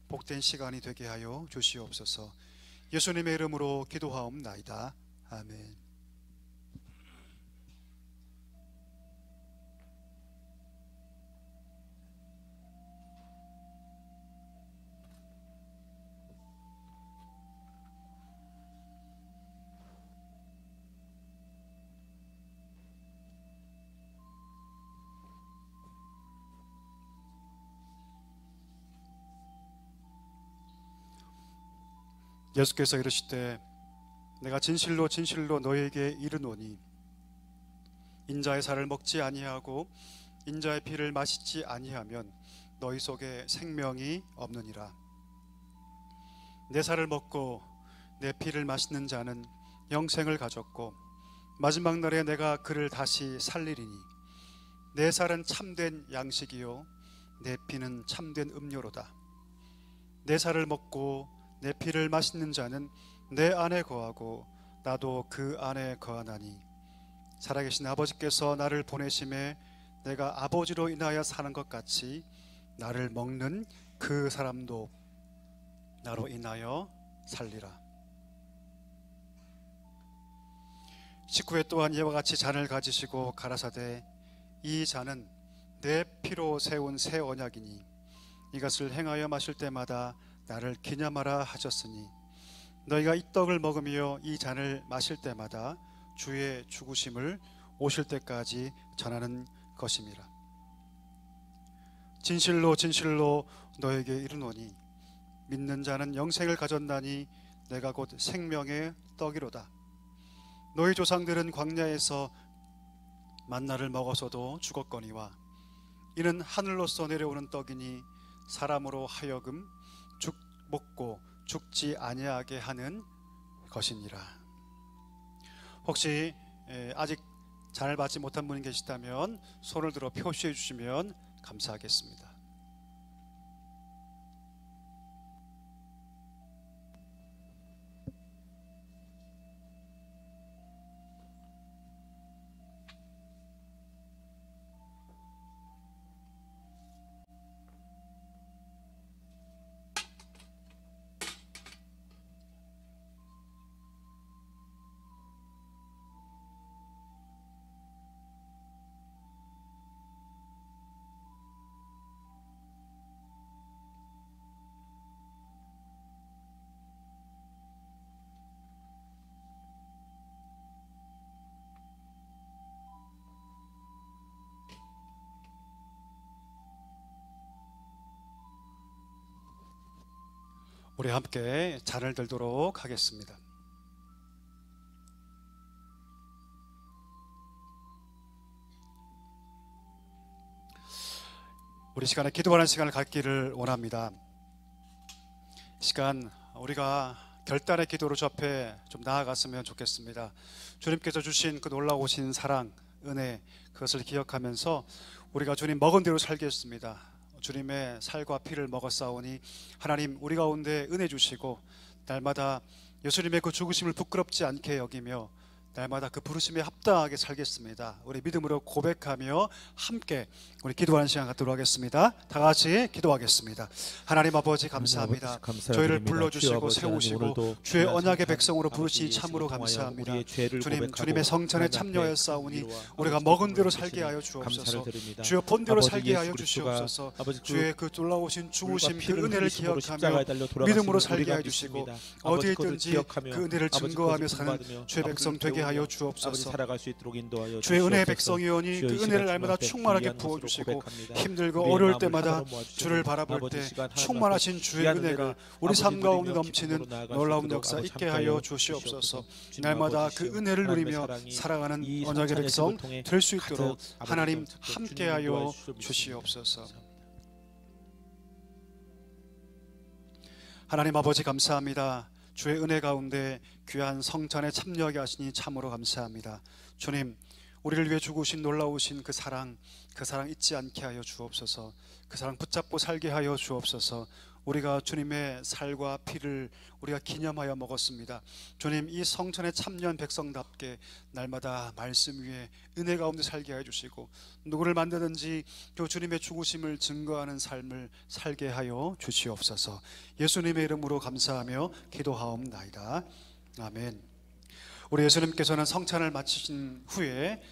복된 시간이 되게 하여 주시옵소서. 예수님의 이름으로 기도하옵나이다. 아멘. 예수께서 이르시되 내가 진실로 진실로 너에게 이르노니 인자의 살을 먹지 아니하고 인자의 피를 마시지 아니하면 너희 속에 생명이 없느니라. 내 살을 먹고 내 피를 마시는 자는 영생을 가졌고 마지막 날에 내가 그를 다시 살리리니 내 살은 참된 양식이요 내 피는 참된 음료로다. 내 살을 먹고 내 피를 마시는 자는 내 안에 거하고 나도 그 안에 거하나니 살아계신 아버지께서 나를 보내심에 내가 아버지로 인하여 사는 것 같이 나를 먹는 그 사람도 나로 인하여 살리라. 19회 또한 이와 같이 잔을 가지시고 가라사대 이 잔은 내 피로 세운 새 언약이니 이것을 행하여 마실 때마다 나를 기념하라 하셨으니 너희가 이 떡을 먹으며 이 잔을 마실 때마다 주의 죽으심을 오실 때까지 전하는 것임이라. 진실로 진실로 너에게 이르노니 믿는 자는 영생을 가졌나니 내가 곧 생명의 떡이로다. 너희 조상들은 광야에서 만나를 먹어서도 죽었거니와 이는 하늘로서 내려오는 떡이니 사람으로 하여금 먹고 죽지 아니하게 하는 것이니라. 혹시 아직 잔을 받지 못한 분이 계시다면 손을 들어 표시해 주시면 감사하겠습니다. 우리 함께 잔을 들도록 하겠습니다. 우리 시간에 기도하는 시간을 갖기를 원합니다. 시간 우리가 결단의 기도로 주 앞에 좀 나아갔으면 좋겠습니다. 주님께서 주신 그 놀라우신 사랑, 은혜, 그것을 기억하면서 우리가 주님 먹은 대로 살겠습니다. 주님의 살과 피를 먹었사오니 하나님 우리 가운데 은혜 주시고 날마다 예수님의 그 죽으심을 부끄럽지 않게 여기며 날마다 그 부르심에 합당하게 살겠습니다. 우리 믿음으로 고백하며 함께 우리 기도하는 시간 갖도록 하겠습니다. 다 같이 기도하겠습니다. 하나님 아버지 감사합니다. 저희를 불러주시고 세우시고 주의 언약의 백성으로 부르시 참으로 감사합니다. 주님, 주님의 성찬에 참여하였사오니 우리가 먹은 대로 살게 하여 주옵소서. 주여 본대로 살게 하여 주시옵소서. 주의 그 놀라우신 죽으심 그 은혜를 기억하며 믿음으로 살게 하여 주시고 어디에 있든지 그 은혜를 증거하며 사는 주의 백성 되게 하여 주옵소서. 주의 은혜의 백성이오니 그 은혜를 날마다 충만하게 부어주시고 힘들고 어려울 때마다 주를 바라볼 때 충만하신 주의 은혜가 우리 삶 가운데 넘치는 놀라운 역사 있게 하여 주시옵소서. 날마다 그 은혜를 누리며 살아가는 언약의 백성 될 수 있도록 하나님 함께하여 주시옵소서. 하나님 아버지 감사합니다. 주의 은혜 가운데 귀한 성찬에 참여하게 하시니 참으로 감사합니다. 주님, 우리를 위해 죽으신 놀라우신 그 사랑 잊지 않게 하여 주옵소서. 그 사랑 붙잡고 살게 하여 주옵소서. 우리가 주님의 살과 피를 우리가 기념하여 먹었습니다. 주님, 이 성찬에 참여한 백성답게 날마다 말씀 위에 은혜 가운데 살게 하여 주시고 누구를 만나든지 그 주님의 죽으심을 증거하는 삶을 살게 하여 주시옵소서. 예수님의 이름으로 감사하며 기도하옵나이다. 아멘. 우리 예수님께서는 성찬을 마치신 후에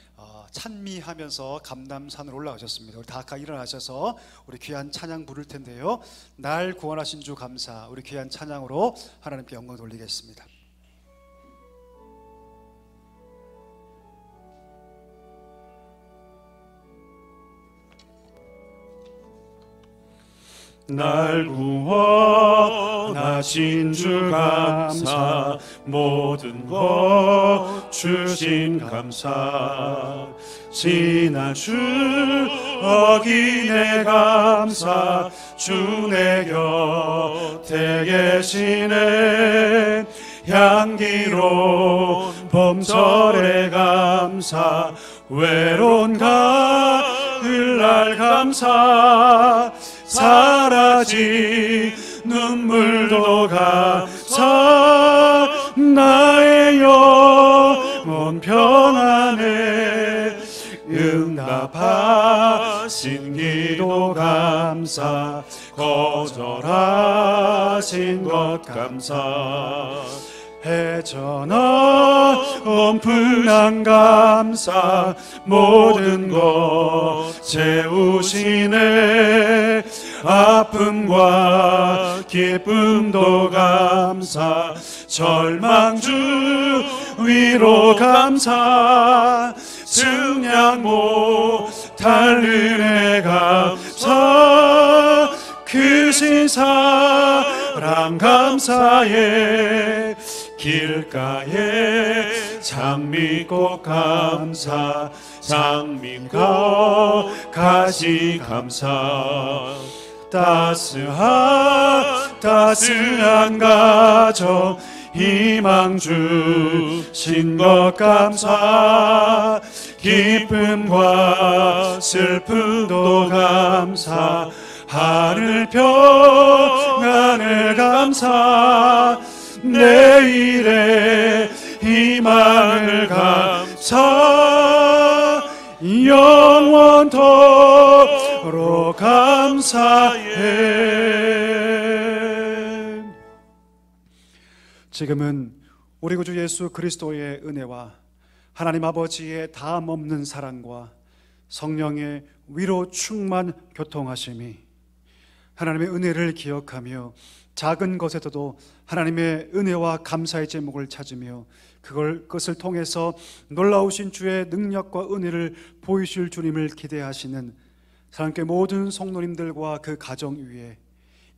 찬미하면서 감람산으로 올라가셨습니다. 우리 다 아까 일어나셔서 우리 귀한 찬양 부를 텐데요. 날 구원하신 주 감사, 우리 귀한 찬양으로 하나님께 영광 돌리겠습니다. 날 구원하신 주 감사, 모든 것 주신 감사, 지난 주 어기네 감사, 주 내 곁에 계시네 향기로운 봄철의 감사, 외로운 가을날 감사, 사라진 눈물도 감사, 나의 영혼 평안에 응답하신 기도 감사, 거절하신 것 감사, 해전한 엄분한 감사, 모든 것 채우시네 아픔과 기쁨도 감사, 절망 주 위로 감사, 증량 못할 은혜 감사, 크신 사랑 감사해, 길가에 장미꽃 감사, 장미꽃 가시 감사, 따스한 가정 희망 주신 것 감사, 기쁨과 슬픔도 감사, 하늘 평안을 감사, 내일의 희망을 감사, 영원토록 감사해. 지금은 우리 구주 예수 그리스도의 은혜와 하나님 아버지의 다함없는 사랑과 성령의 위로 충만 교통하심이 하나님의 은혜를 기억하며 작은 것에서도 하나님의 은혜와 감사의 제목을 찾으며 그것을 통해서 놀라우신 주의 능력과 은혜를 보이실 주님을 기대하시는 사랑께 모든 성도님들과 그 가정 위에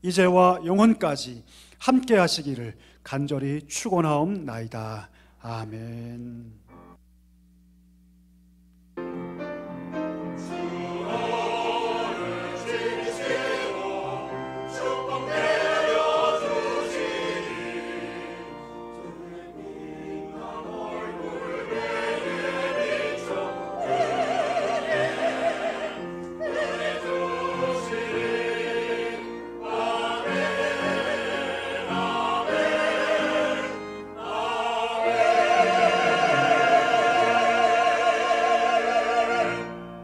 이제와 영원까지 함께 하시기를 간절히 축원하옵나이다. 아멘.